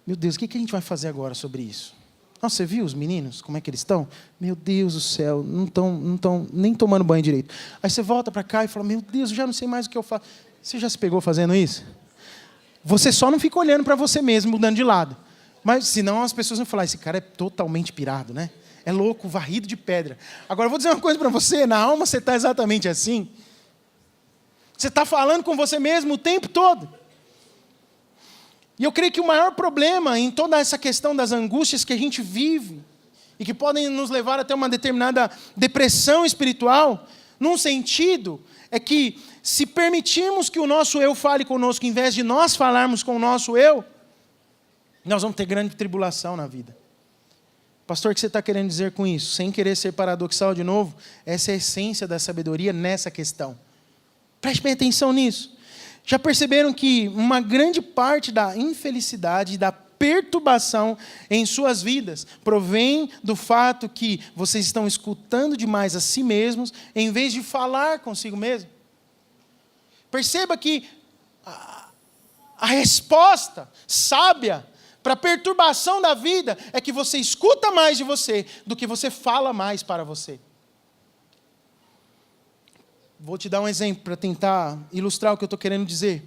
meu Deus, o que a gente vai fazer agora sobre isso? Nossa, você viu os meninos? Como é que eles estão? Meu Deus do céu, não estão nem tomando banho direito. Aí você volta para cá e fala, meu Deus, eu já não sei mais o que eu faço. Você já se pegou fazendo isso? Você só não fica olhando para você mesmo, mudando de lado. Mas senão as pessoas vão falar, esse cara é totalmente pirado, né? É louco, varrido de pedra. Agora eu vou dizer uma coisa para você, na alma você está exatamente assim. Você está falando com você mesmo o tempo todo. E eu creio que o maior problema em toda essa questão das angústias que a gente vive, e que podem nos levar até uma determinada depressão espiritual, num sentido, é que se permitirmos que o nosso eu fale conosco, em vez de nós falarmos com o nosso eu, nós vamos ter grande tribulação na vida. Pastor, o que você está querendo dizer com isso? Sem querer ser paradoxal de novo, essa é a essência da sabedoria nessa questão. Preste bem atenção nisso. Já perceberam que uma grande parte da infelicidade e da perturbação em suas vidas provém do fato que vocês estão escutando demais a si mesmos, em vez de falar consigo mesmo? Perceba que a resposta sábia para a perturbação da vida é que você escuta mais de você do que você fala mais para você. Vou te dar um exemplo para tentar ilustrar o que eu estou querendo dizer.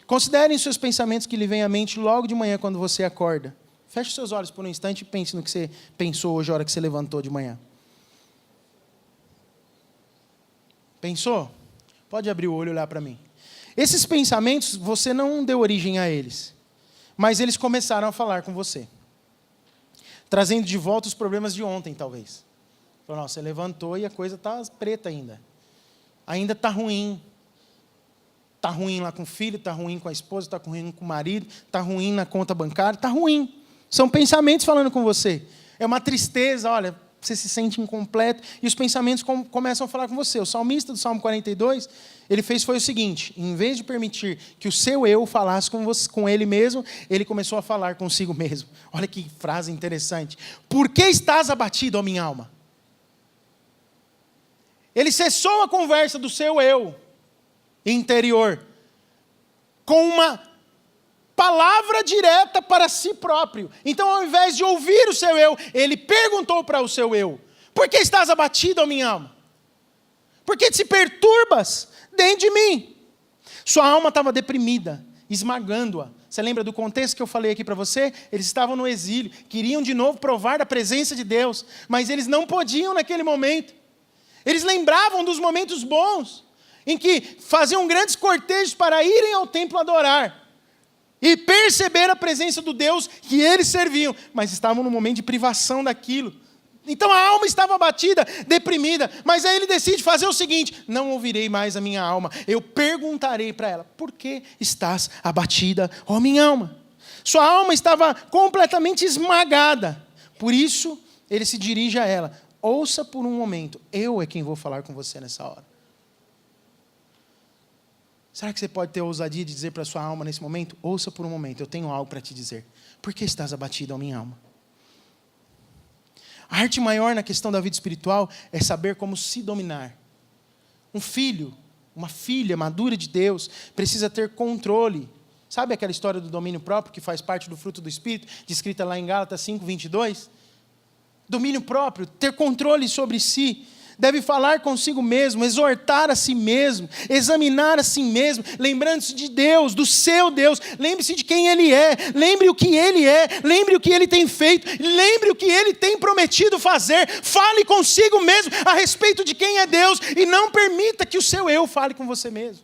Considerem os seus pensamentos que lhe vêm à mente logo de manhã quando você acorda. Feche os seus olhos por um instante e pense no que você pensou hoje, a hora que você levantou de manhã. Pensou? Pode abrir o olho e olhar para mim. Esses pensamentos, você não deu origem a eles, mas eles começaram a falar com você, trazendo de volta os problemas de ontem, talvez. Falou, você levantou e a coisa está preta ainda. Ainda está ruim. Está ruim lá com o filho, está ruim com a esposa, está ruim com o marido, está ruim na conta bancária, está ruim. São pensamentos falando com você. É uma tristeza, olha, você se sente incompleto e os pensamentos começam a falar com você. O salmista do Salmo 42, ele foi o seguinte, em vez de permitir que o seu eu falasse com ele mesmo, ele começou a falar consigo mesmo. Olha que frase interessante. Por que estás abatido, ó minha alma? Ele cessou a conversa do seu eu interior com uma palavra direta para si próprio. Então, ao invés de ouvir o seu eu, ele perguntou para o seu eu, por que estás abatido, ó minha alma? Por que te perturbas dentro de mim? Sua alma estava deprimida, esmagando-a. Você lembra do contexto que eu falei aqui para você? Eles estavam no exílio, queriam de novo provar da presença de Deus, mas eles não podiam naquele momento. Eles lembravam dos momentos bons, em que faziam grandes cortejos para irem ao templo adorar e perceber a presença do Deus que eles serviam, mas estavam num momento de privação daquilo. Então a alma estava abatida, deprimida, mas aí ele decide fazer o seguinte, não ouvirei mais a minha alma, eu perguntarei para ela, por que estás abatida, ó minha alma? Sua alma estava completamente esmagada, por isso ele se dirige a ela, ouça por um momento, eu é quem vou falar com você nessa hora. Será que você pode ter a ousadia de dizer para a sua alma nesse momento? Ouça por um momento, eu tenho algo para te dizer. Por que estás abatido, ó minha alma? A arte maior na questão da vida espiritual é saber como se dominar. Um filho, uma filha madura de Deus, precisa ter controle. Sabe aquela história do domínio próprio que faz parte do fruto do Espírito, descrita lá em Gálatas 5:22? Domínio próprio, ter controle sobre si. deve falar consigo mesmo, exortar a si mesmo, examinar a si mesmo, lembrando-se de Deus, do seu Deus, lembre-se de quem Ele é, lembre o que Ele é, lembre o que Ele tem feito, lembre o que Ele tem prometido fazer, fale consigo mesmo a respeito de quem é Deus, e não permita que o seu eu fale com você mesmo.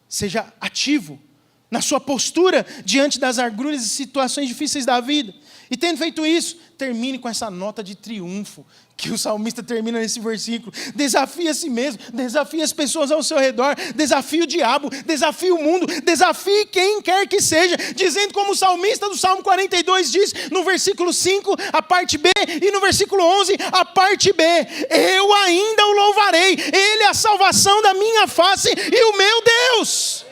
Seja ativo na sua postura diante das agruras e situações difíceis da vida. E tendo feito isso, termine com essa nota de triunfo que o salmista termina nesse versículo. Desafie a si mesmo, desafie as pessoas ao seu redor, desafie o diabo, desafie o mundo, desafie quem quer que seja, dizendo como o salmista do Salmo 42 diz, no versículo 5, a parte B, e no versículo 11, a parte B: eu ainda o louvarei, Ele é a salvação da minha face e o meu Deus.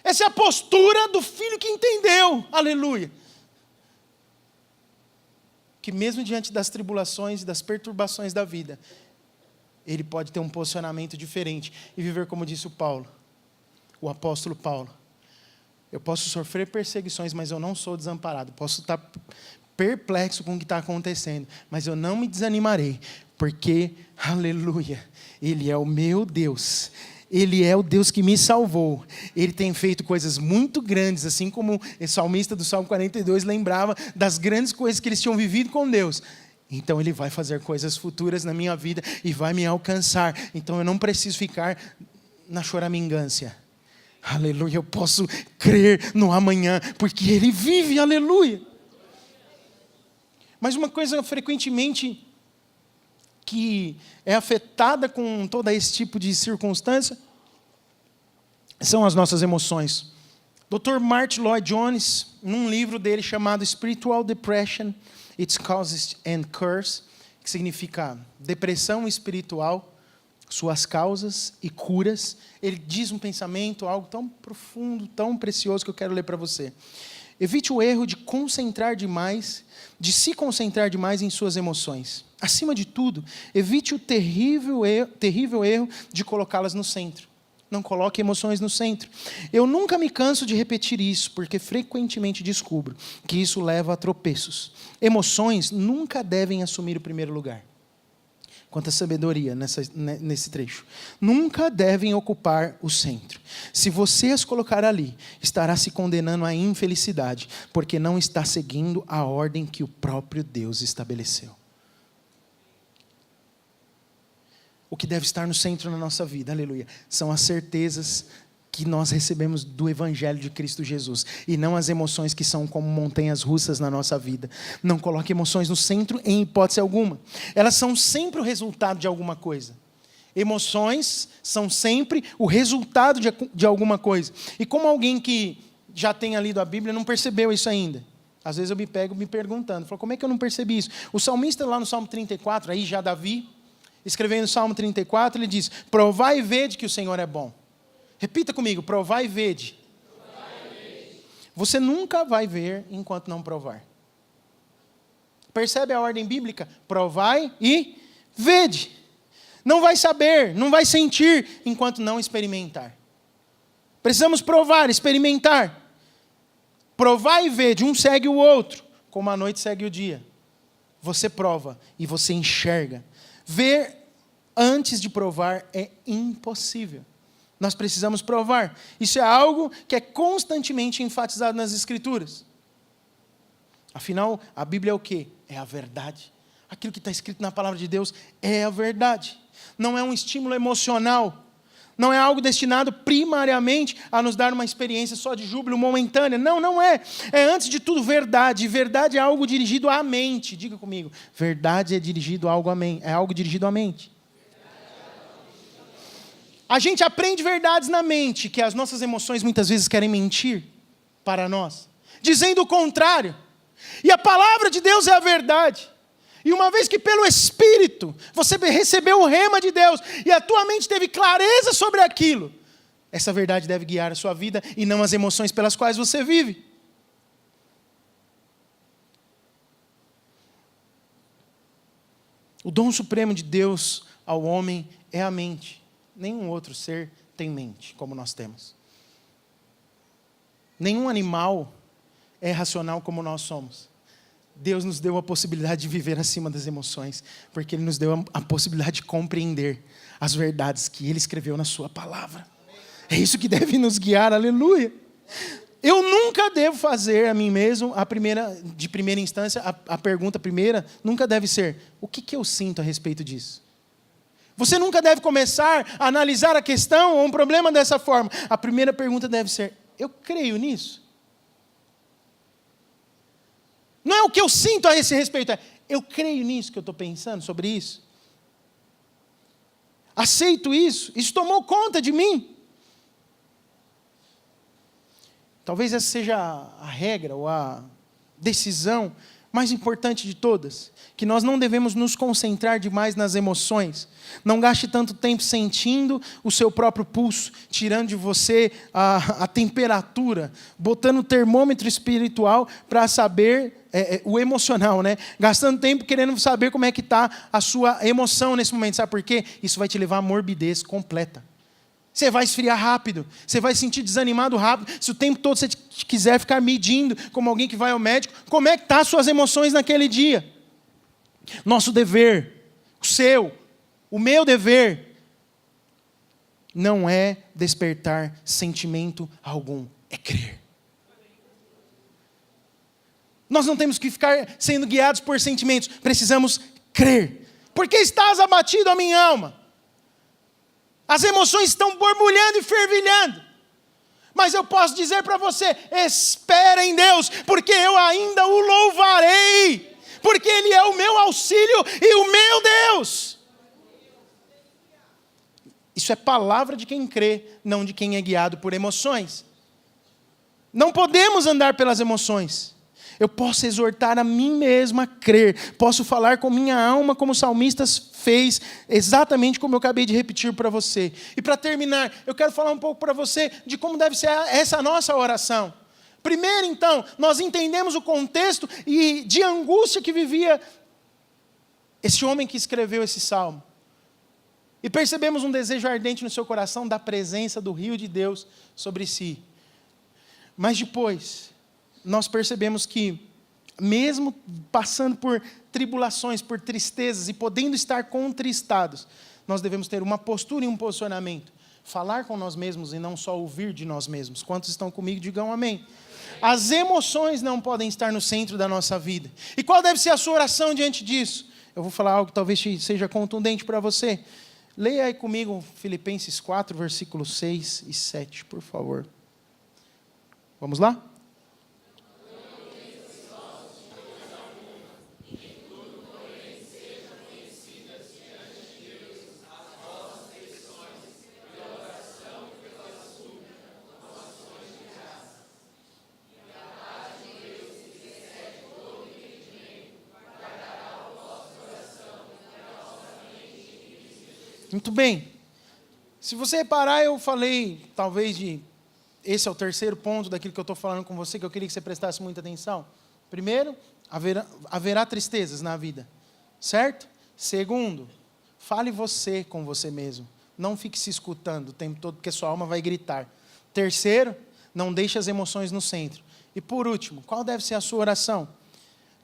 Essa é a postura do filho que entendeu, aleluia, que mesmo diante das tribulações e das perturbações da vida, ele pode ter um posicionamento diferente e viver como disse o apóstolo Paulo: eu posso sofrer perseguições, mas eu não sou desamparado, posso estar perplexo com o que está acontecendo, mas eu não me desanimarei, porque, aleluia, Ele é o meu Deus, Ele é o Deus que me salvou. Ele tem feito coisas muito grandes, assim como o salmista do Salmo 42 lembrava das grandes coisas que eles tinham vivido com Deus. Então Ele vai fazer coisas futuras na minha vida e vai me alcançar. Então eu não preciso ficar na choramingância. Aleluia, eu posso crer no amanhã, porque Ele vive, aleluia. Mas uma coisa frequentemente que é afetada com todo esse tipo de circunstância são as nossas emoções. Dr. Martin Lloyd-Jones, num livro dele chamado Spiritual Depression, Its Causes and Cures, que significa depressão espiritual, suas causas e curas, ele diz um pensamento, algo tão profundo, tão precioso, que eu quero ler para você. Evite o erro de se concentrar demais em suas emoções. Acima de tudo, evite o terrível erro de colocá-las no centro. Não coloque emoções no centro. Eu nunca me canso de repetir isso, porque frequentemente descubro que isso leva a tropeços. Emoções nunca devem assumir o primeiro lugar. Quanta sabedoria nesse trecho. Nunca devem ocupar o centro. Se você as colocar ali, estará se condenando à infelicidade, porque não está seguindo a ordem que o próprio Deus estabeleceu. O que deve estar no centro na nossa vida, aleluia, são as certezas que nós recebemos do Evangelho de Cristo Jesus, e não as emoções que são como montanhas russas na nossa vida. Não coloque emoções no centro em hipótese alguma. Elas são sempre o resultado de alguma coisa. Emoções são sempre o resultado de alguma coisa. E como alguém que já tenha lido a Bíblia não percebeu isso ainda? Às vezes eu me pego me perguntando, como é que eu não percebi isso? O salmista lá no Salmo 34, aí já Davi, escrevendo no Salmo 34, ele diz: provai e vede que o Senhor é bom. Repita comigo: provai e vede. Você nunca vai ver enquanto não provar. Percebe a ordem bíblica? Provai e vede. Não vai saber, não vai sentir enquanto não experimentar. Precisamos provar, experimentar. Provar e vede, um segue o outro, como a noite segue o dia. Você prova e você enxerga. Ver antes de provar é impossível. Nós precisamos provar. Isso é algo que é constantemente enfatizado nas Escrituras. Afinal, a Bíblia é o quê? É a verdade. Aquilo que está escrito na palavra de Deus é a verdade. Não é um estímulo emocional. Não é algo destinado primariamente a nos dar uma experiência só de júbilo momentânea. Não, não é. É, antes de tudo, verdade. Verdade é algo dirigido à mente. Diga comigo. Verdade é dirigido a algo à mente. É algo dirigido à mente. A gente aprende verdades na mente, que as nossas emoções muitas vezes querem mentir para nós, dizendo o contrário. E a palavra de Deus é a verdade. E uma vez que pelo Espírito você recebeu o rema de Deus e a tua mente teve clareza sobre aquilo, essa verdade deve guiar a sua vida e não as emoções pelas quais você vive. O dom supremo de Deus ao homem é a mente. Nenhum outro ser tem mente como nós temos. Nenhum animal é racional como nós somos. Deus nos deu a possibilidade de viver acima das emoções, porque Ele nos deu a possibilidade de compreender as verdades que Ele escreveu na sua palavra. É isso que deve nos guiar, aleluia. Eu nunca devo fazer a mim mesmo, de primeira instância, a pergunta primeira, nunca deve ser, o que eu sinto a respeito disso? Você nunca deve começar a analisar a questão ou um problema dessa forma. A primeira pergunta deve ser, eu creio nisso? Não é o que eu sinto a esse respeito, é eu creio nisso que eu estou pensando sobre isso? Aceito isso? Isso tomou conta de mim? Talvez essa seja a regra ou a decisão mais importante de todas, que nós não devemos nos concentrar demais nas emoções. Não gaste tanto tempo sentindo o seu próprio pulso, tirando de você a temperatura, botando o termômetro espiritual para saber o emocional, né? Gastando tempo querendo saber como é que está a sua emoção nesse momento. Sabe por quê? Isso vai te levar à morbidez completa. Você vai esfriar rápido, você vai se sentir desanimado rápido. Se o tempo todo você quiser ficar medindo, como alguém que vai ao médico, como é que estão as suas emoções naquele dia? Nosso dever, o meu dever, não é despertar sentimento algum, é crer. Nós não temos que ficar sendo guiados por sentimentos, precisamos crer. Porque estás abatido a minha alma? As emoções estão borbulhando e fervilhando. Mas eu posso dizer para você, espera em Deus, porque eu ainda o louvarei. Porque Ele é o meu auxílio e o meu Deus. Isso é palavra de quem crê, não de quem é guiado por emoções. Não podemos andar pelas emoções. Eu posso exortar a mim mesmo a crer. Posso falar com minha alma como o salmista fez, exatamente como eu acabei de repetir para você. E para terminar, eu quero falar um pouco para você de como deve ser essa nossa oração. Primeiro, então, nós entendemos o contexto e de angústia que vivia esse homem que escreveu esse salmo. E percebemos um desejo ardente no seu coração da presença do rio de Deus sobre si. Mas depois, nós percebemos que, mesmo passando por tribulações, por tristezas e podendo estar contristados, nós devemos ter uma postura e um posicionamento. Falar com nós mesmos e não só ouvir de nós mesmos. Quantos estão comigo, digam amém. As emoções não podem estar no centro da nossa vida. E qual deve ser a sua oração diante disso? Eu vou falar algo que talvez seja contundente para você. Leia aí comigo Filipenses 4, versículos 6 e 7, por favor. Vamos lá? Muito bem. Se você reparar, eu falei, talvez, esse é o terceiro ponto daquilo que eu estou falando com você, que eu queria que você prestasse muita atenção. Primeiro, haverá tristezas na vida, certo? Segundo, fale você com você mesmo. Não fique se escutando o tempo todo, porque sua alma vai gritar. Terceiro, não deixe as emoções no centro. E por último, qual deve ser a sua oração?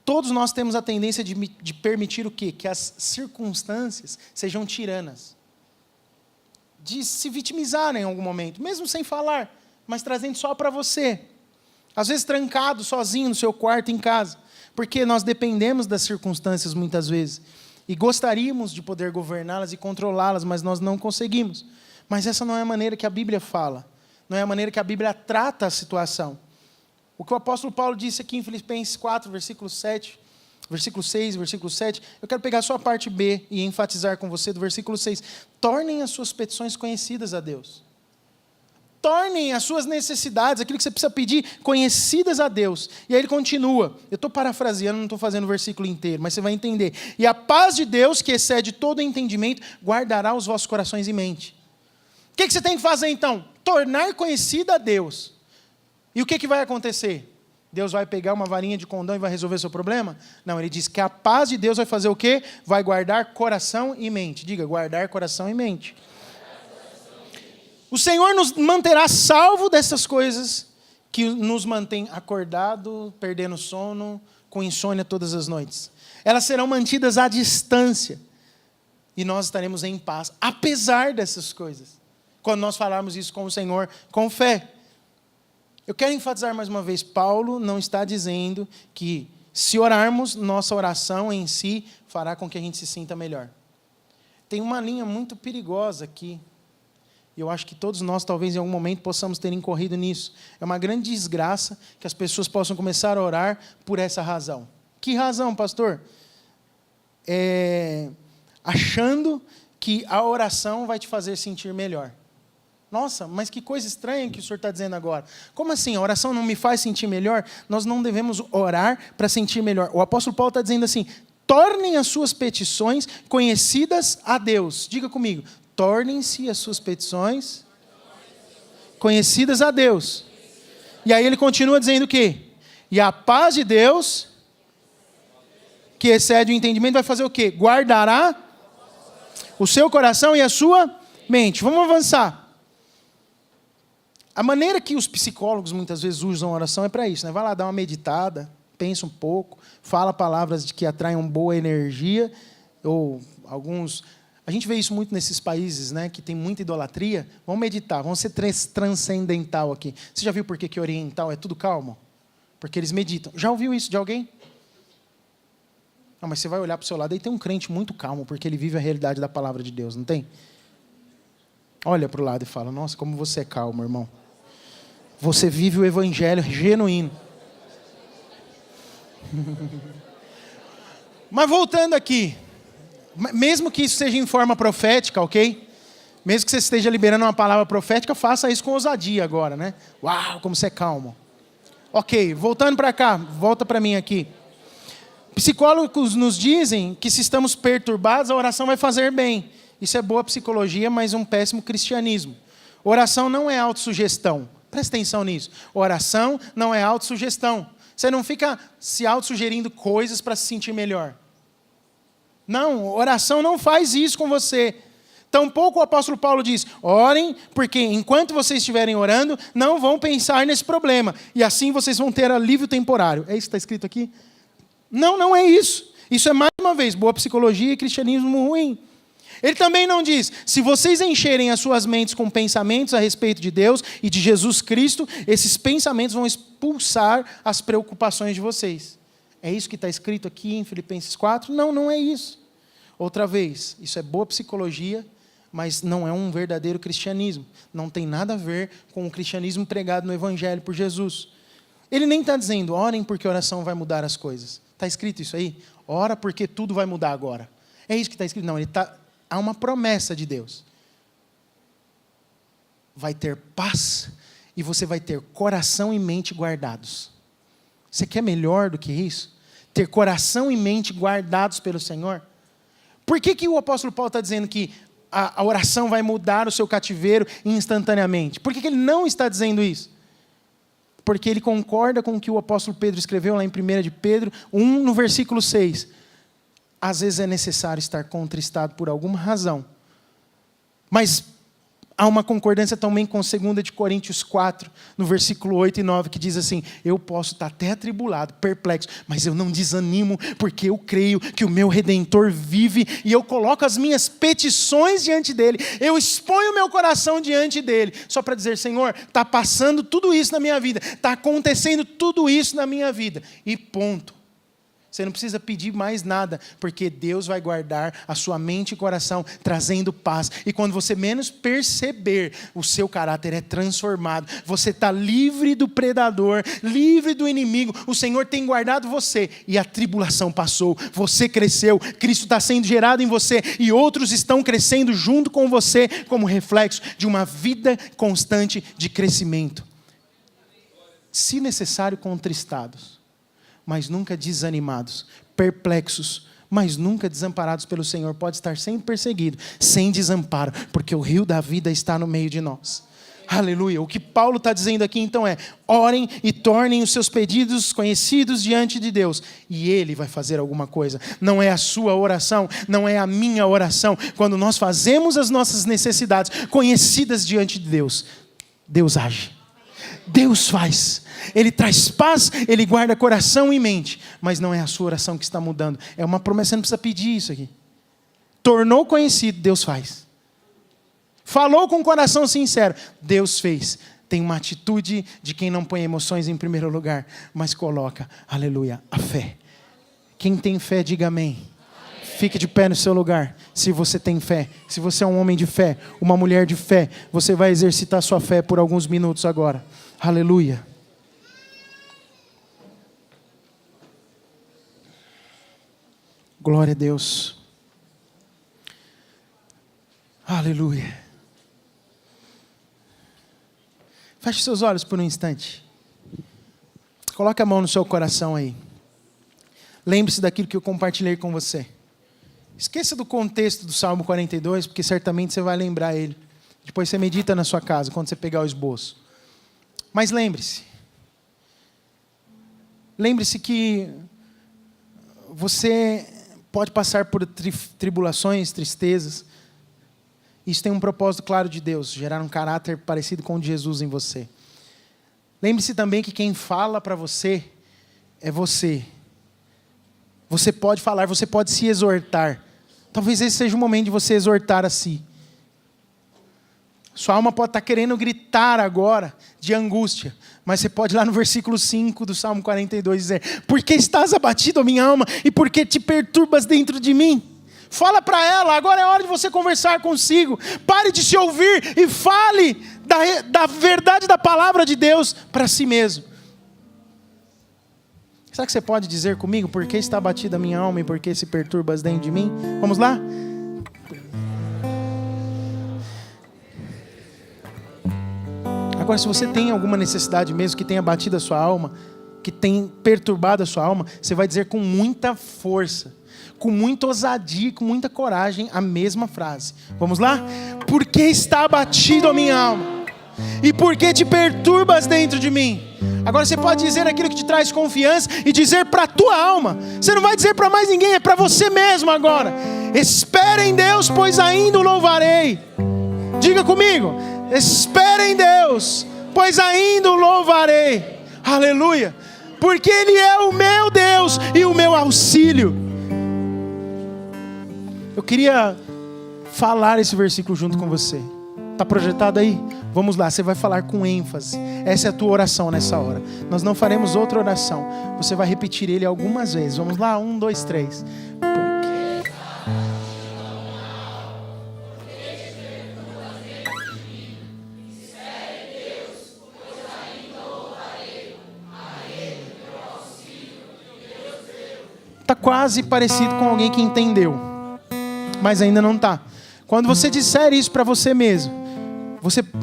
Todos nós temos a tendência de permitir o quê? Que as circunstâncias sejam tiranas. De se vitimizar em algum momento, mesmo sem falar, mas trazendo só para você. Às vezes trancado, sozinho no seu quarto, em casa. Porque nós dependemos das circunstâncias muitas vezes. E gostaríamos de poder governá-las e controlá-las, mas nós não conseguimos. Mas essa não é a maneira que a Bíblia fala. Não é a maneira que a Bíblia trata a situação. O que o apóstolo Paulo disse aqui em Filipenses 4, versículo 7, versículo 6, versículo 7, eu quero pegar só a parte B e enfatizar com você do versículo 6. Tornem as suas petições conhecidas a Deus. Tornem as suas necessidades, aquilo que você precisa pedir, conhecidas a Deus. E aí ele continua. Eu estou parafraseando, não estou fazendo o versículo inteiro, mas você vai entender. E a paz de Deus, que excede todo entendimento, guardará os vossos corações e mente. O que você tem que fazer então? Tornar conhecida a Deus. E o que vai acontecer? Deus vai pegar uma varinha de condão e vai resolver seu problema? Não, ele diz que a paz de Deus vai fazer o quê? Vai guardar coração e mente. Diga, guardar coração e mente. O Senhor nos manterá salvo dessas coisas que nos mantém acordado, perdendo sono, com insônia todas as noites. Elas serão mantidas à distância. E nós estaremos em paz, apesar dessas coisas. Quando nós falarmos isso com o Senhor, com fé. Eu quero enfatizar mais uma vez, Paulo não está dizendo que se orarmos, nossa oração em si fará com que a gente se sinta melhor. Tem uma linha muito perigosa aqui. E eu acho que todos nós, talvez em algum momento, possamos ter incorrido nisso. É uma grande desgraça que as pessoas possam começar a orar por essa razão. Que razão, pastor? Achando que a oração vai te fazer sentir melhor. Nossa, mas que coisa estranha que o senhor está dizendo agora. Como assim? A oração não me faz sentir melhor? Nós não devemos orar para sentir melhor. O apóstolo Paulo está dizendo assim, tornem as suas petições conhecidas a Deus. Diga comigo, tornem-se as suas petições conhecidas a Deus. E aí ele continua dizendo o quê? E a paz de Deus, que excede o entendimento, vai fazer o quê? Guardará o seu coração e a sua mente. Vamos avançar. A maneira que os psicólogos muitas vezes usam a oração é para isso, né? Vai lá dar uma meditada, pensa um pouco, fala palavras que atraem boa energia, ou alguns... A gente vê isso muito nesses países, né, que tem muita idolatria. Vamos meditar, vamos ser transcendental aqui. Você já viu por que oriental é tudo calmo? Porque eles meditam. Já ouviu isso de alguém? Não, mas você vai olhar para o seu lado e tem um crente muito calmo, porque ele vive a realidade da palavra de Deus, não tem? Olha para o lado e fala, nossa, como você é calmo, irmão. Você vive o evangelho genuíno. Mas voltando aqui, mesmo que isso seja em forma profética, ok? Mesmo que você esteja liberando uma palavra profética, faça isso com ousadia agora, né? Uau, como você é calmo. Ok, voltando para cá, volta para mim aqui. Psicólogos nos dizem que se estamos perturbados, a oração vai fazer bem. Isso é boa psicologia, mas um péssimo cristianismo. Oração não é autossugestão. Presta atenção nisso. Oração não é autossugestão. Você não fica se autossugerindo coisas para se sentir melhor. Não, oração não faz isso com você. Tampouco o apóstolo Paulo diz, orem, porque enquanto vocês estiverem orando, não vão pensar nesse problema. E assim vocês vão ter alívio temporário. É isso que está escrito aqui? Não, não é isso. Isso é, mais uma vez, boa psicologia e cristianismo ruim. Ele também não diz, se vocês encherem as suas mentes com pensamentos a respeito de Deus e de Jesus Cristo, esses pensamentos vão expulsar as preocupações de vocês. É isso que está escrito aqui em Filipenses 4? Não, não é isso. Outra vez, isso é boa psicologia, mas não é um verdadeiro cristianismo. Não tem nada a ver com o cristianismo pregado no Evangelho por Jesus. Ele nem está dizendo, orem porque a oração vai mudar as coisas. Está escrito isso aí? Ora porque tudo vai mudar agora. É isso que está escrito? Não, há uma promessa de Deus. Vai ter paz e você vai ter coração e mente guardados. Você quer melhor do que isso? Ter coração e mente guardados pelo Senhor? Por que o apóstolo Paulo está dizendo que a oração vai mudar o seu cativeiro instantaneamente? Por que ele não está dizendo isso? Porque ele concorda com o que o apóstolo Pedro escreveu lá em 1 de Pedro 1, no versículo 6. Às vezes é necessário estar contristado por alguma razão. Mas há uma concordância também com 2 de Coríntios 4, no versículo 8 e 9, que diz assim, eu posso estar até atribulado, perplexo, mas eu não desanimo, porque eu creio que o meu Redentor vive, e eu coloco as minhas petições diante dele, eu exponho o meu coração diante dele, só para dizer, Senhor, está passando tudo isso na minha vida, está acontecendo tudo isso na minha vida, e ponto. Você não precisa pedir mais nada, porque Deus vai guardar a sua mente e coração, trazendo paz. E quando você menos perceber, o seu caráter é transformado. Você está livre do predador, livre do inimigo. O Senhor tem guardado você. E a tribulação passou, você cresceu, Cristo está sendo gerado em você. E outros estão crescendo junto com você, como reflexo de uma vida constante de crescimento. Se necessário, contristados, mas nunca desanimados, perplexos, mas nunca desamparados pelo Senhor. Pode estar sempre perseguido, sem desamparo, porque o rio da vida está no meio de nós. Aleluia. O que Paulo está dizendo aqui então é, orem e tornem os seus pedidos conhecidos diante de Deus, e Ele vai fazer alguma coisa. Não é a sua oração, não é a minha oração. Quando nós fazemos as nossas necessidades conhecidas diante de Deus, Deus age. Deus faz. Ele traz paz, Ele guarda coração e mente. Mas não é a sua oração que está mudando. É uma promessa, você não precisa pedir isso aqui. Tornou conhecido, Deus faz. Falou com coração sincero, Deus fez. Tem uma atitude de quem não põe emoções em primeiro lugar, mas coloca, aleluia, a fé. Quem tem fé, diga amém. Fique de pé no seu lugar, se você tem fé. Se você é um homem de fé, uma mulher de fé, você vai exercitar sua fé por alguns minutos agora. Aleluia. Glória a Deus. Aleluia. Feche seus olhos por um instante. Coloque a mão no seu coração aí. Lembre-se daquilo que eu compartilhei com você. Esqueça do contexto do Salmo 42, porque certamente você vai lembrar ele. Depois você medita na sua casa, quando você pegar o esboço. Mas lembre-se. Lembre-se que você pode passar por tribulações, tristezas. Isso tem um propósito claro de Deus, gerar um caráter parecido com o de Jesus em você. Lembre-se também que quem fala para você é você. Você pode falar, você pode se exortar. Talvez esse seja o momento de você exortar a si. Sua alma pode estar querendo gritar agora de angústia, mas você pode ir lá no versículo 5 do Salmo 42 dizer: por que estás abatido, minha alma, e por que te perturbas dentro de mim? Fala para ela, agora é hora de você conversar consigo. Pare de se ouvir e fale da verdade da palavra de Deus para si mesmo. Será que você pode dizer comigo: por que está abatida a minha alma e por que se perturbas dentro de mim? Vamos lá? Agora, se você tem alguma necessidade mesmo que tenha batido a sua alma, que tem perturbado a sua alma, você vai dizer com muita força, com muita ousadia, com muita coragem, a mesma frase. Vamos lá? Por que está abatido a minha alma? E por que te perturbas dentro de mim? Agora você pode dizer aquilo que te traz confiança e dizer para a tua alma. Você não vai dizer para mais ninguém, é para você mesmo agora. Espere em Deus, pois ainda o louvarei. Diga comigo: espere em Deus, pois ainda o louvarei. Aleluia. Porque Ele é o meu Deus e o meu auxílio. Eu queria falar esse versículo junto com você. Está projetado aí? Vamos lá, você vai falar com ênfase. Essa é a tua oração nessa hora. Nós não faremos outra oração. Você vai repetir ele algumas vezes. Vamos lá, 1, 2, 3. Está quase parecido com alguém que entendeu, mas ainda não está. Quando você disser isso para você mesmo,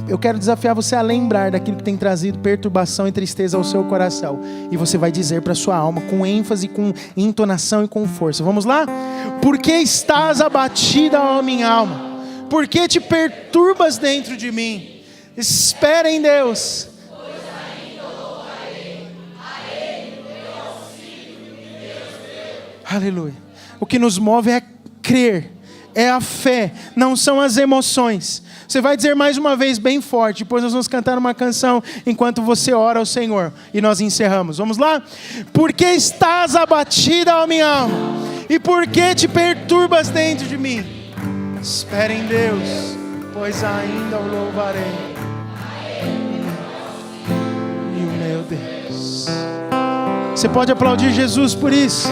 eu quero desafiar você a lembrar daquilo que tem trazido perturbação e tristeza ao seu coração. E você vai dizer para a sua alma com ênfase, com entonação e com força. Vamos lá? Por que estás abatida, ó minha alma? Por que te perturbas dentro de mim? Espera em Deus. Aleluia. O que nos move é crer, é a fé, não são as emoções. Você vai dizer mais uma vez bem forte, depois nós vamos cantar uma canção enquanto você ora ao Senhor e nós encerramos. Vamos lá? Por que estás abatida, ó minha alma? E por que te perturbas dentro de mim? Espera em Deus, pois ainda o louvarei. E o meu Deus. Você pode aplaudir Jesus por isso?